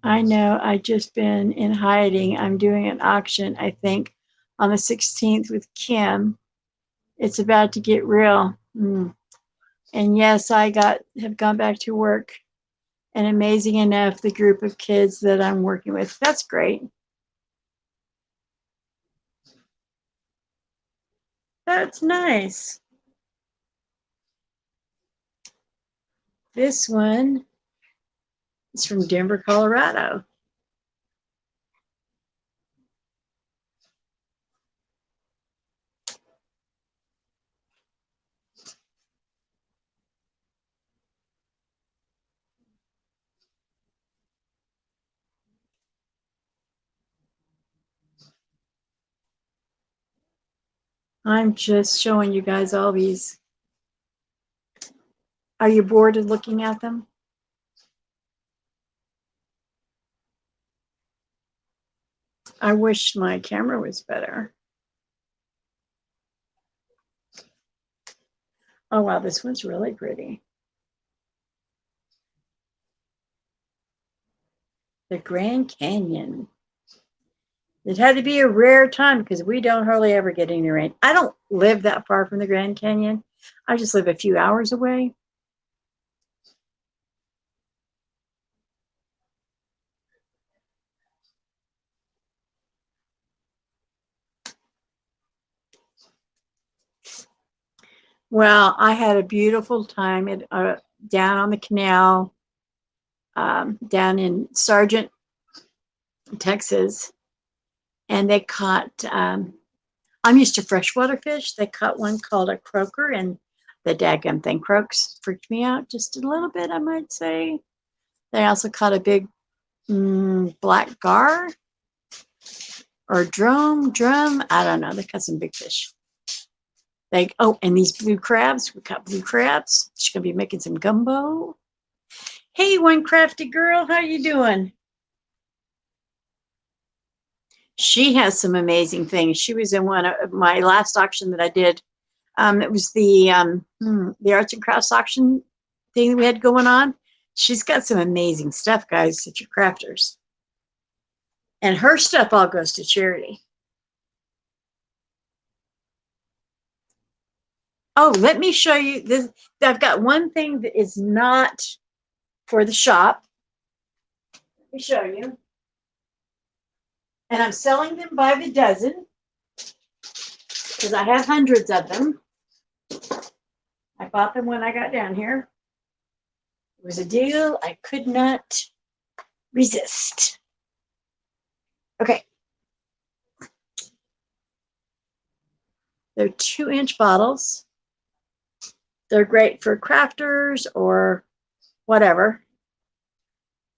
I know. I just been in hiding. I'm doing an auction, I think, on the 16th with Kim. It's about to get real. And yes, have gone back to work. And amazing enough, the group of kids that I'm working with. That's great. That's nice. This one is from Denver, Colorado. I'm just showing you guys all these. Are you bored of looking at them? I wish my camera was better. Oh, wow, this one's really pretty. The Grand Canyon. It had to be a rare time because we don't hardly ever get any rain. I don't live that far from the Grand Canyon. I just live a few hours away. Well, I had a beautiful time down on the canal, down in Sargent, Texas, and they caught. I'm used to freshwater fish. They caught one called a croaker, and the daggum thing croaks freaked me out just a little bit, I might say. They also caught a big black gar or drum. I don't know. They caught some big fish. And these blue crabs. We caught blue crabs. She's gonna be making some gumbo. Hey, one crafty girl, how you doing? She has some amazing things. She was in one of my last auction that I did. It was the arts and crafts auction thing that we had going on. She's got some amazing stuff, guys, that you're crafters. And her stuff all goes to charity. Oh, let me show you this. I've got one thing that is not for the shop. Let me show you. And I'm selling them by the dozen because I have hundreds of them. I bought them when I got down here. It was a deal I could not resist. Okay. They're 2-inch bottles. They're great for crafters or whatever.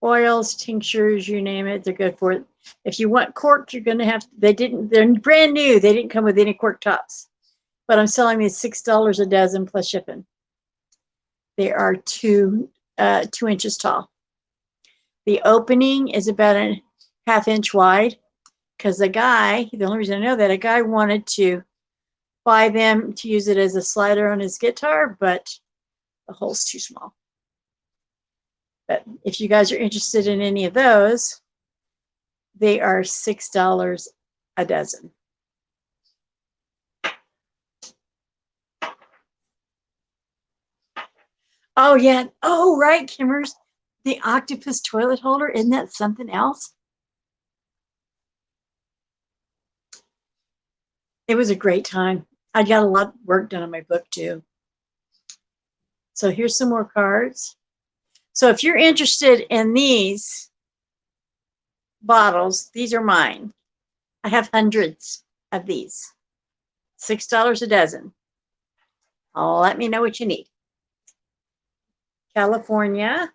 Oils, tinctures, you name it, they're good for it. If you want cork, you're going to have, they're brand new. They didn't come with any cork tops. But I'm selling these $6 a dozen plus shipping. They are 2 inches tall. The opening is about a 1/2 inch wide because the only reason I know that, a guy wanted to buy them to use it as a slider on his guitar, but the hole's too small. But if you guys are interested in any of those, they are $6 a dozen. Oh, yeah. Oh, right, Kimmers. The octopus toilet holder, isn't that something else? It was a great time. I got a lot of work done on my book too. So here's some more cards. So if you're interested in these bottles, these are mine. I have hundreds of these. $6 a dozen. Let me know what you need. California.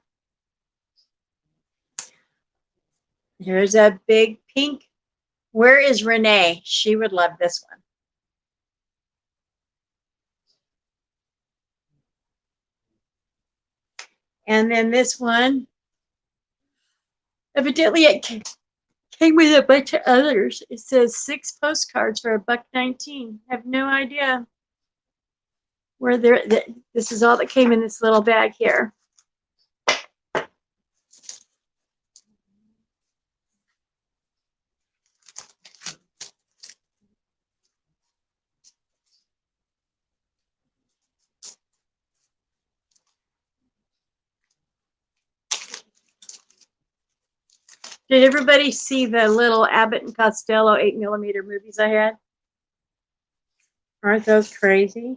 Here's a big pink. Where is Renee? She would love this one. And then this one, evidently it came with a bunch of others. It says 6 postcards for $1.19. I have no idea where they're. This is all that came in this little bag here. Did everybody see the little Abbott and Costello 8mm movies I had? Aren't those crazy?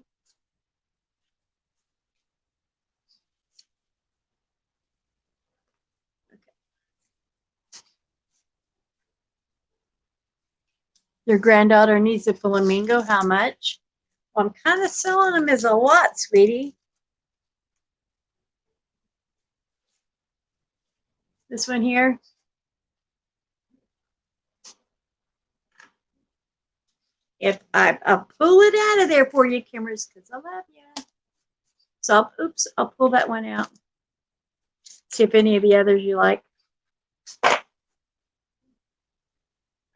Your granddaughter needs a flamingo. How much? Well, I'm kind of selling them as a lot, sweetie. This one here. I'll pull it out of there for you, Kimmers, because I love you. So I'll pull that one out. See if any of the others you like.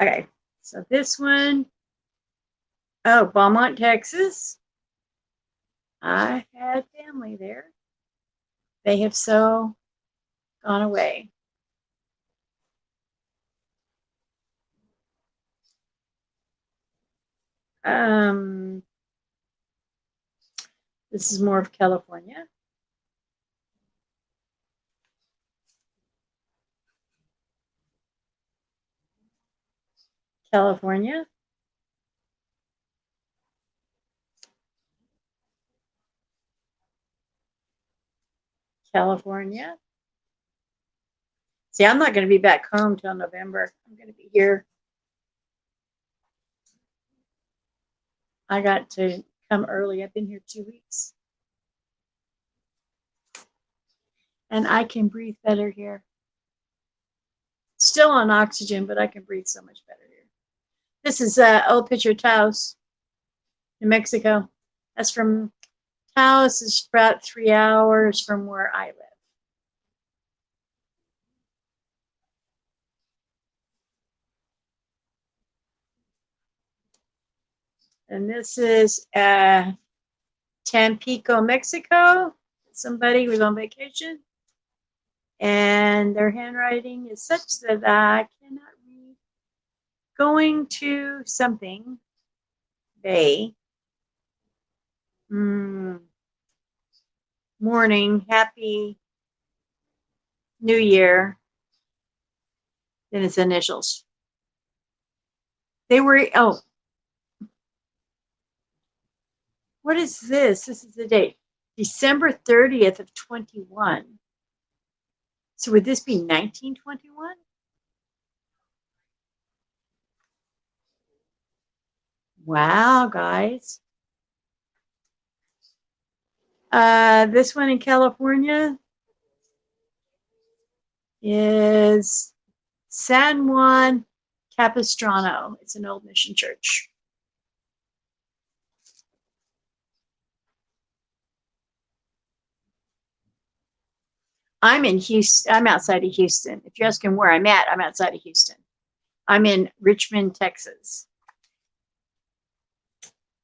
Okay, so this one. Oh, Beaumont, Texas. I had family there. They have so gone away. This is more of California. California. California. See, I'm not going to be back home till November. I'm going to be here. I got to come early. I've been here 2 weeks. And I can breathe better here. Still on oxygen, but I can breathe so much better here. This is Old Picture Taos, New Mexico. That's from Taos, is about 3 hours from where I live. And this is Tampico, Mexico. Somebody was on vacation. And their handwriting is such that I cannot read. Going to something. Bay. Morning. Happy New Year. Then its initials. They were, oh. What is this? This is the date. December 30th of 21. So would this be 1921? Wow, guys. This one in California is San Juan Capistrano. It's an old mission church. I'm in Houston. I'm outside of Houston. If you're asking where I'm at, I'm outside of Houston. I'm in Richmond, Texas.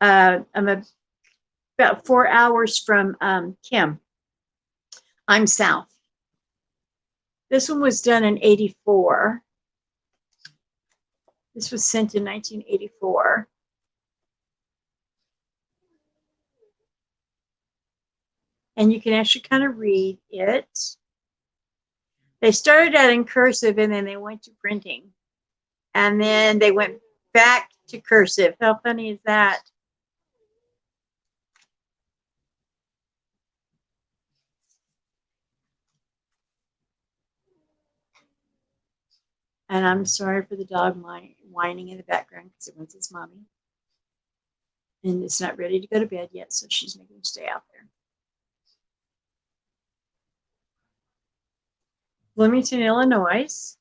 I'm about 4 hours from Kim. I'm south. This one was done in 84. This was sent in 1984. And you can actually kind of read it. They started out in cursive and then they went to printing. And then they went back to cursive. How funny is that? And I'm sorry for the dog whining in the background because it wants its mommy. And it's not ready to go to bed yet, so she's making it stay out there. Bloomington, Illinois.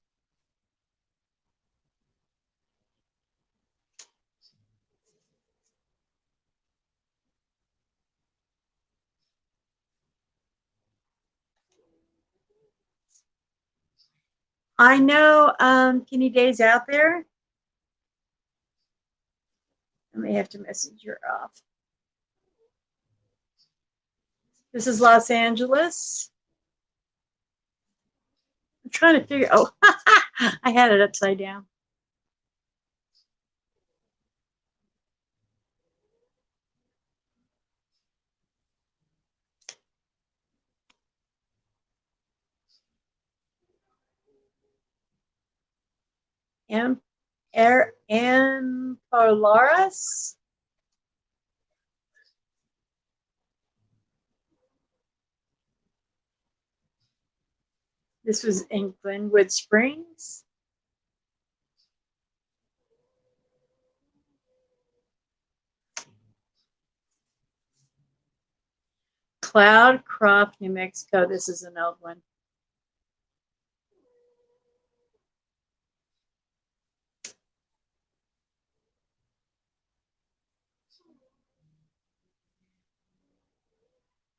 I know Kenny Day's out there. I may have to message her off. This is Los Angeles. I'm trying to figure. Oh, I had it upside down. Polaris. This was in Glenwood Springs. Cloudcroft, New Mexico. This is an old one.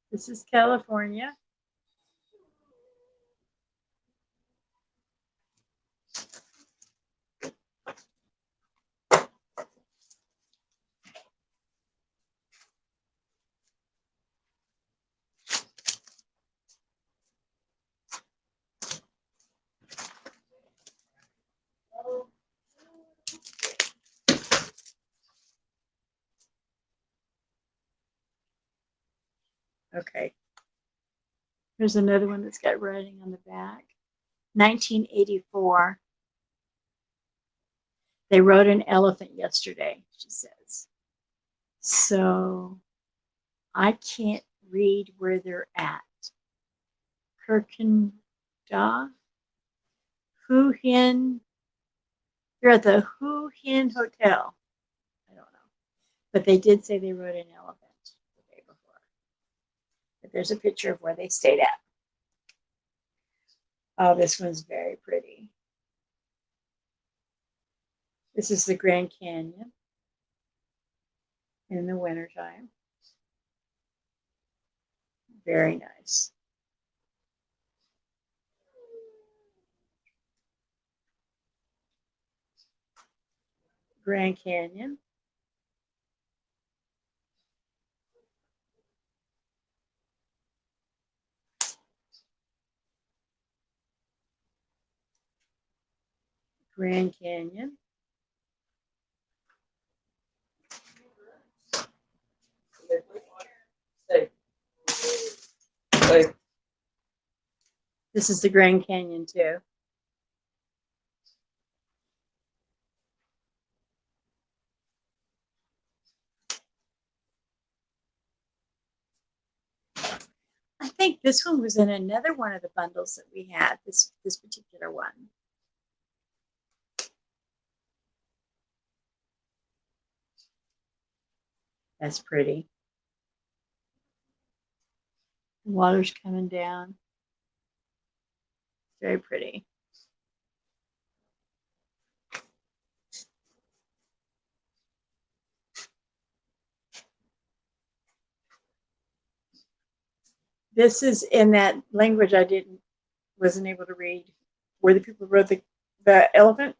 This is California. Okay. Here's another one that's got writing on the back. 1984. They rode an elephant yesterday, she says. So I can't read where they're at. Kirkendall, Hoo Hin. They're at the Hoo Hin Hotel. I don't know. But they did say they rode an elephant the day before. But there's a picture of where they stayed at. Oh, this one's very pretty. This is the Grand Canyon in the wintertime. Very nice. Grand Canyon. Grand Canyon. This is the Grand Canyon too. I think this one was in another one of the bundles that we had, this particular one. That's pretty. The water's coming down. Very pretty. This is in that language I wasn't able to read, where the people rode the elephant.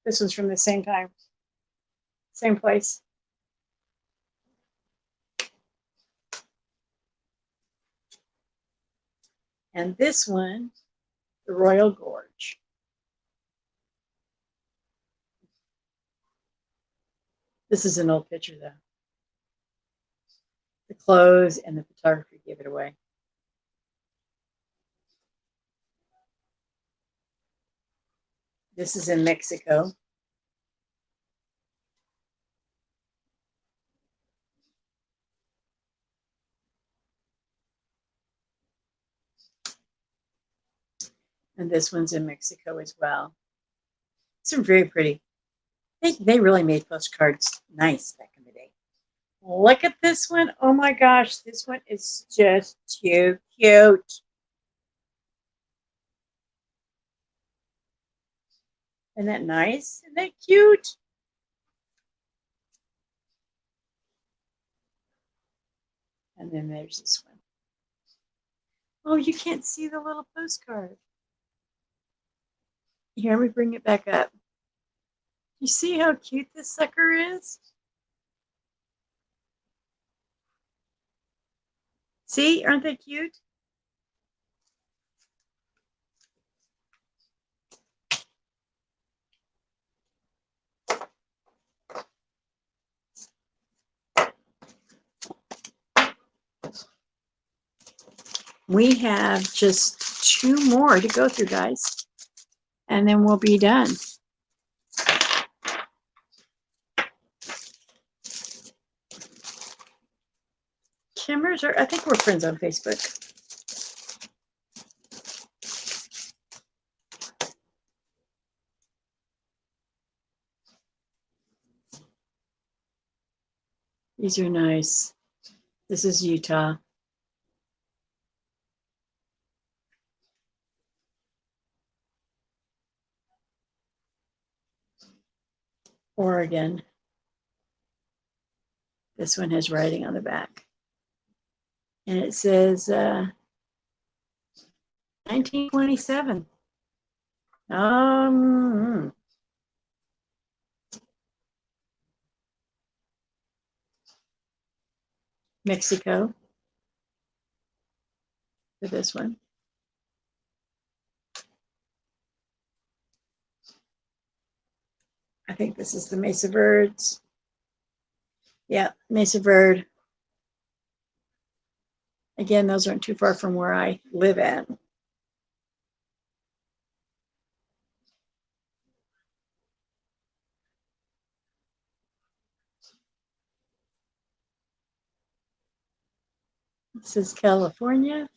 This was from the same time, same place. And this one, the Royal Gorge. This is an old picture though. The clothes and the photography give it away. This is in Mexico. And this one's in Mexico as well. Some very pretty. They really made postcards nice back in the day. Look at this one. Oh my gosh, this one is just too cute. Isn't that nice? Isn't that cute? And then there's this one. Oh, you can't see the little postcard. Here, let me bring it back up. You see how cute this sucker is? See, aren't they cute? We have just 2 more to go through, guys, and then we'll be done. Kimmers I think we're friends on Facebook. These are nice. This is Utah. Oregon. This one has writing on the back. And it says 1927. Mexico for this one. I think this is the Mesa Verdes. Yeah, Mesa Verde. Again, those aren't too far from where I live at. This is California.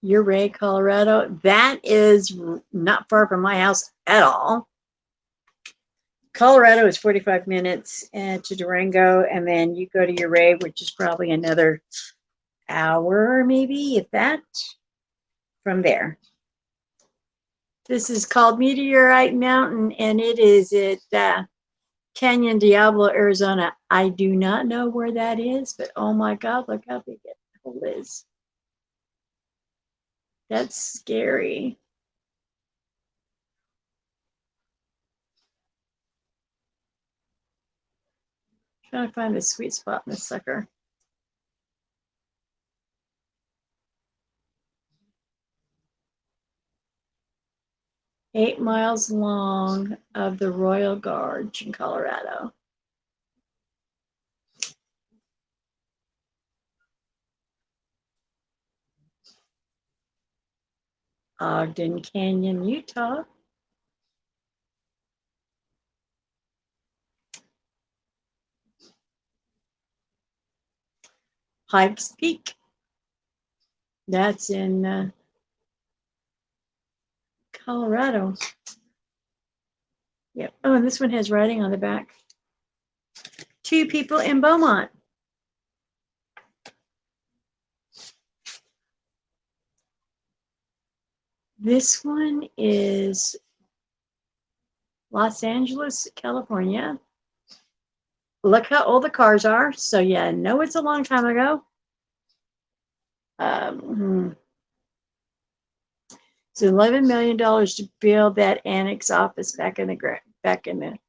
Ouray, Colorado. That is not far from my house at all. Colorado is 45 minutes to Durango, and then you go to Ouray, which is probably another hour, maybe, if that, from there. This is called Meteorite Mountain, and it is at Canyon Diablo, Arizona. I do not know where that is, but oh my God, look how big it is. That's scary. Trying to find the sweet spot in this sucker. Eight miles long of the Royal Gorge in Colorado. Ogden Canyon, Utah. Pikes Peak. That's in Colorado. Yep. Oh, and this one has writing on the back. 2 people in Beaumont. This one is Los Angeles, California. Look how old the cars are. So yeah, no, it's a long time ago. It's $11 million to build that annex office back in the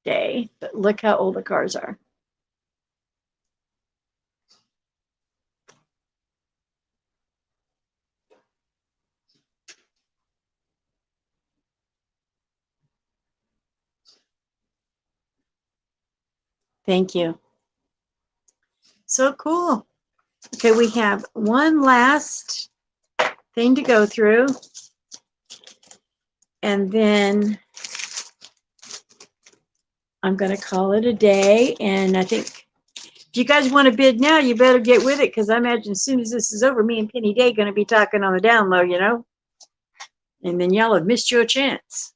day. But look how old the cars are. Thank you. So cool. Okay, we have one last thing to go through. And then I'm going to call it a day. And I think if you guys want to bid now, you better get with it, because I imagine as soon as this is over, me and Penny Day going to be talking on the down low, you know? And then y'all have missed your chance.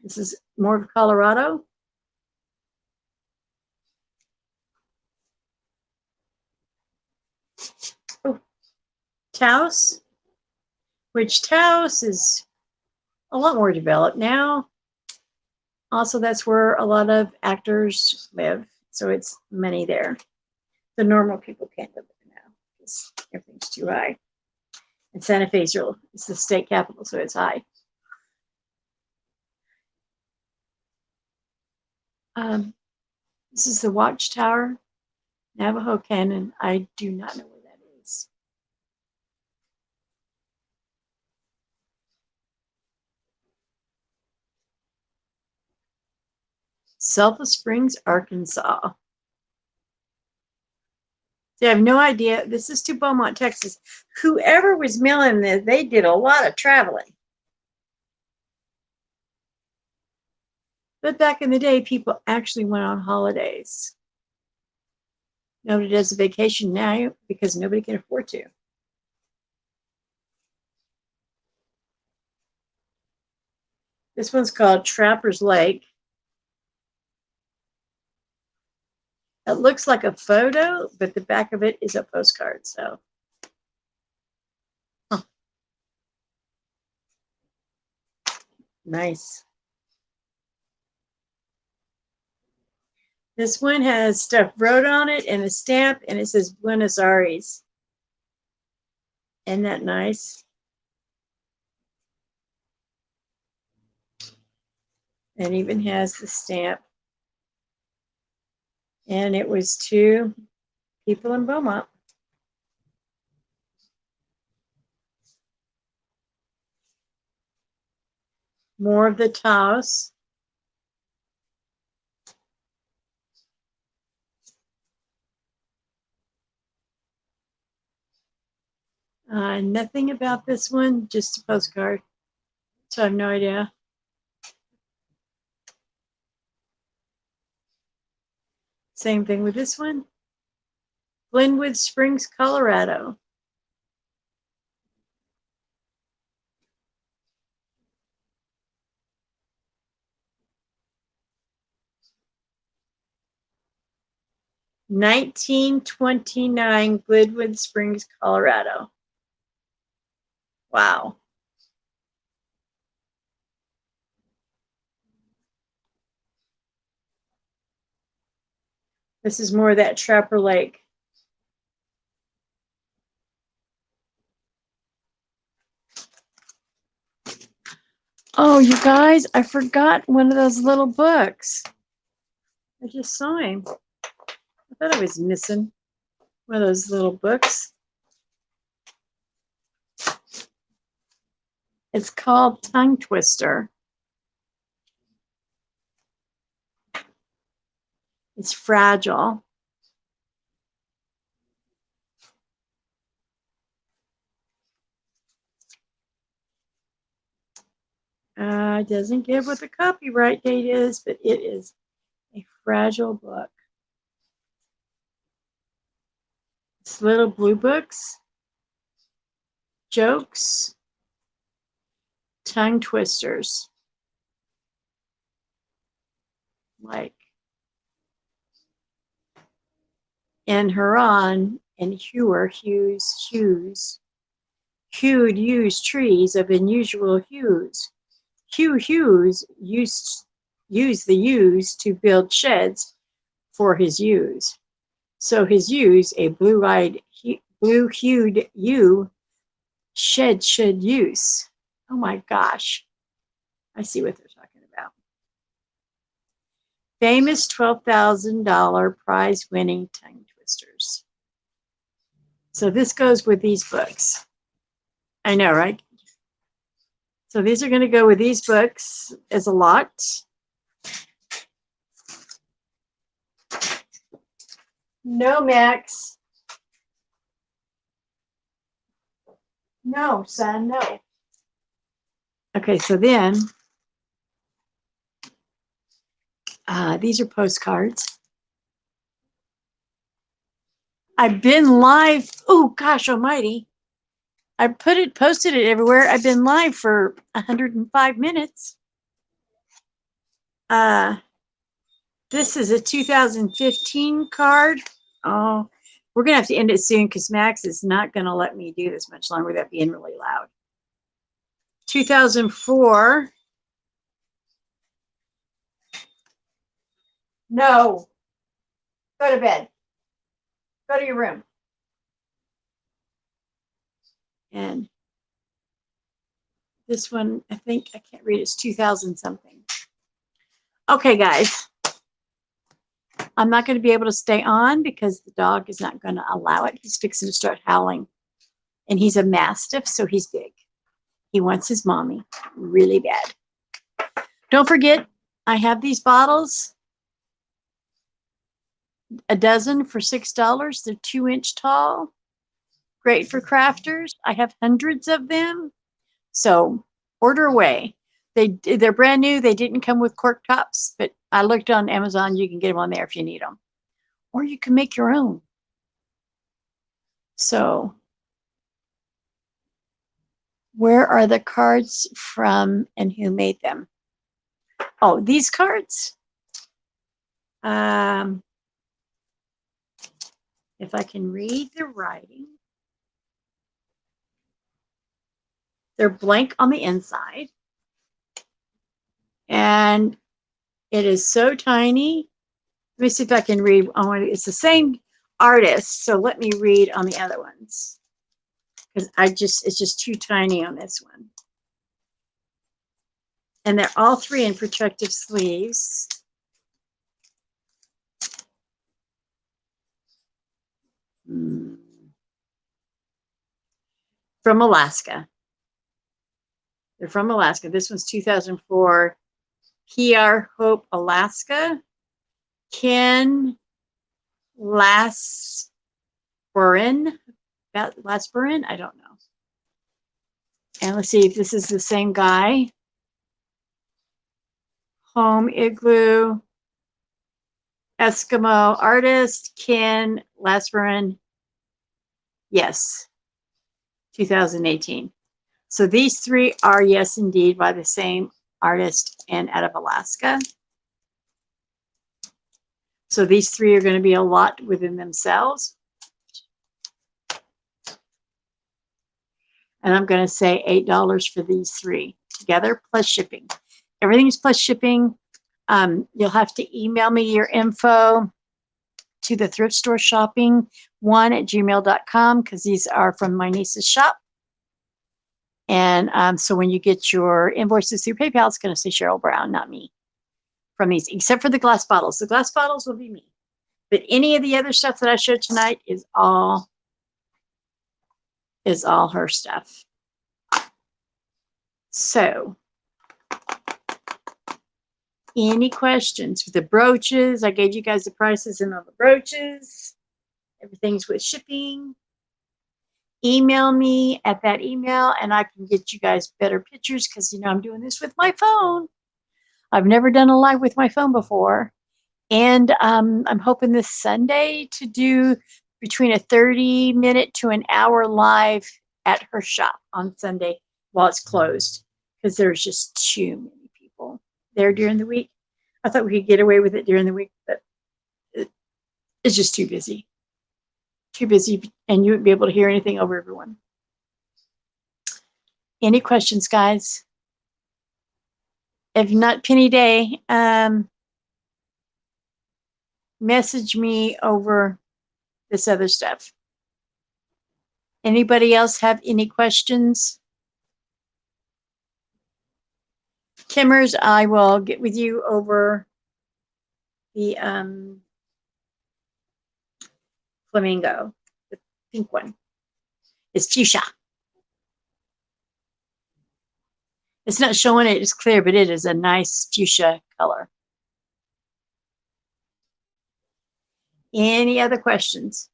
This is more of Colorado. Oh, Taos, which Taos is a lot more developed now. Also, that's where a lot of actors live, so it's money there. The normal people can't live there now because everything's too high. And Santa Fe is the state capital, so it's high. This is the Watchtower, Navajo Canyon. I do not know where that is. Sulphur Springs, Arkansas. See, I have no idea. This is to Beaumont, Texas. Whoever was mailing this, they did a lot of traveling. But back in the day, people actually went on holidays. Nobody does a vacation now because nobody can afford to. This one's called Trapper's Lake. It looks like a photo, but the back of it is a postcard. So, nice. This one has stuff wrote on it and a stamp, and it says Buenos Aires. Isn't that nice? And even has the stamp. And it was to people in Beaumont. More of the Taos. Nothing about this one, just a postcard. So I have no idea. Same thing with this one. Glenwood Springs, Colorado. $19.29, Glenwood Springs, Colorado. Wow. This is more of that Trapper Lake. Oh, you guys, I forgot one of those little books. I just saw him. I thought I was missing one of those little books. It's called Tongue Twister. It's fragile. It doesn't give what the copyright date is, but it is a fragile book. It's little blue books, jokes, tongue twisters. Like in Huron and Hewer, hues, hewed used trees of unusual hues. Hughes used the ewes to build sheds for his ewes. So his ewes, a blue-hued ewe, should use. Oh my gosh. I see what they're talking about. Famous $12,000 prize-winning tongue twisters. So this goes with these books. I know, right? So these are going to go with these books as a lot. No, Max. No, son, no. Okay, so then these are postcards. I've been live. Oh, gosh almighty. I posted it everywhere. I've been live for 105 minutes. This is a 2015 card. Oh, we're going to have to end it soon because Max is not going to let me do this much longer without being really loud. 2004. No. Go to bed. Go to your room. And this one, I think, I can't read. It's 2000 something. Okay, guys. I'm not going to be able to stay on because the dog is not going to allow it. He's fixing to start howling. And he's a Mastiff, so he's big. He wants his mommy really bad. Don't forget, I have these bottles. A dozen for $6. They're 2-inch tall. Great for crafters. I have hundreds of them. So order away. They're brand new. They didn't come with cork tops, but I looked on Amazon. You can get them on there if you need them. Or you can make your own. So where are the cards from and who made them? Oh, these cards. If I can read the writing. They're blank on the inside. And it is so tiny. Let me see if I can read. Oh, it's the same artist. So let me read on the other ones. Because it's just too tiny on this one. And they're all three in protective sleeves. From Alaska. They're from Alaska. This one's 2004. PR Hope, Alaska. Ken Lasburin. Lasburin? I don't know. And let's see if this is the same guy. Home Igloo. Eskimo artist, Ken Lasburin. Yes. 2018. So these three are, yes, indeed, by the same artist and out of Alaska. So these three are going to be a lot within themselves. And I'm going to say $8 for these three together, plus shipping. Everything's plus shipping. You'll have to email me your info to the thrift store shopping one@gmail.com because these are from my niece's shop. And so when you get your invoices through PayPal, it's going to say Cheryl Brown, not me, from these, except for the glass bottles. The glass bottles will be me. But any of the other stuff that I showed tonight is all her stuff. So, any questions with the brooches? I gave you guys the prices and all the brooches. Everything's with shipping. Email me at that email and I can get you guys better pictures because, you know, I'm doing this with my phone. I've never done a live with my phone before. And I'm hoping this Sunday to do between a 30-minute to an hour live at her shop on Sunday while it's closed because there's just too many people there during the week. I thought we could get away with it during the week, but it's just too busy. Too busy, and you wouldn't be able to hear anything over everyone. Any questions, guys? If not, Penny Day, message me over this other stuff. Anybody else have any questions? Kimmers, I will get with you over the flamingo, the pink one. It's fuchsia. It's not showing it, it's clear, but it is a nice fuchsia color. Any other questions?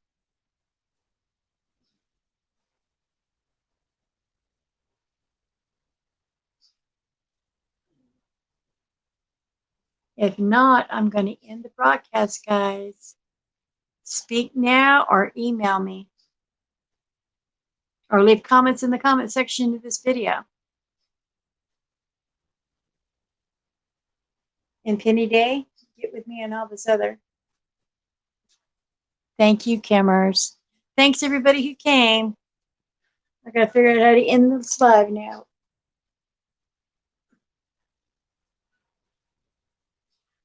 If not, I'm going to end the broadcast, guys. Speak now or email me. Or leave comments in the comment section of this video. And Penny Day, get with me on all this other. Thank you, Cammers. Thanks, everybody who came. I got to figure out how to end this live now.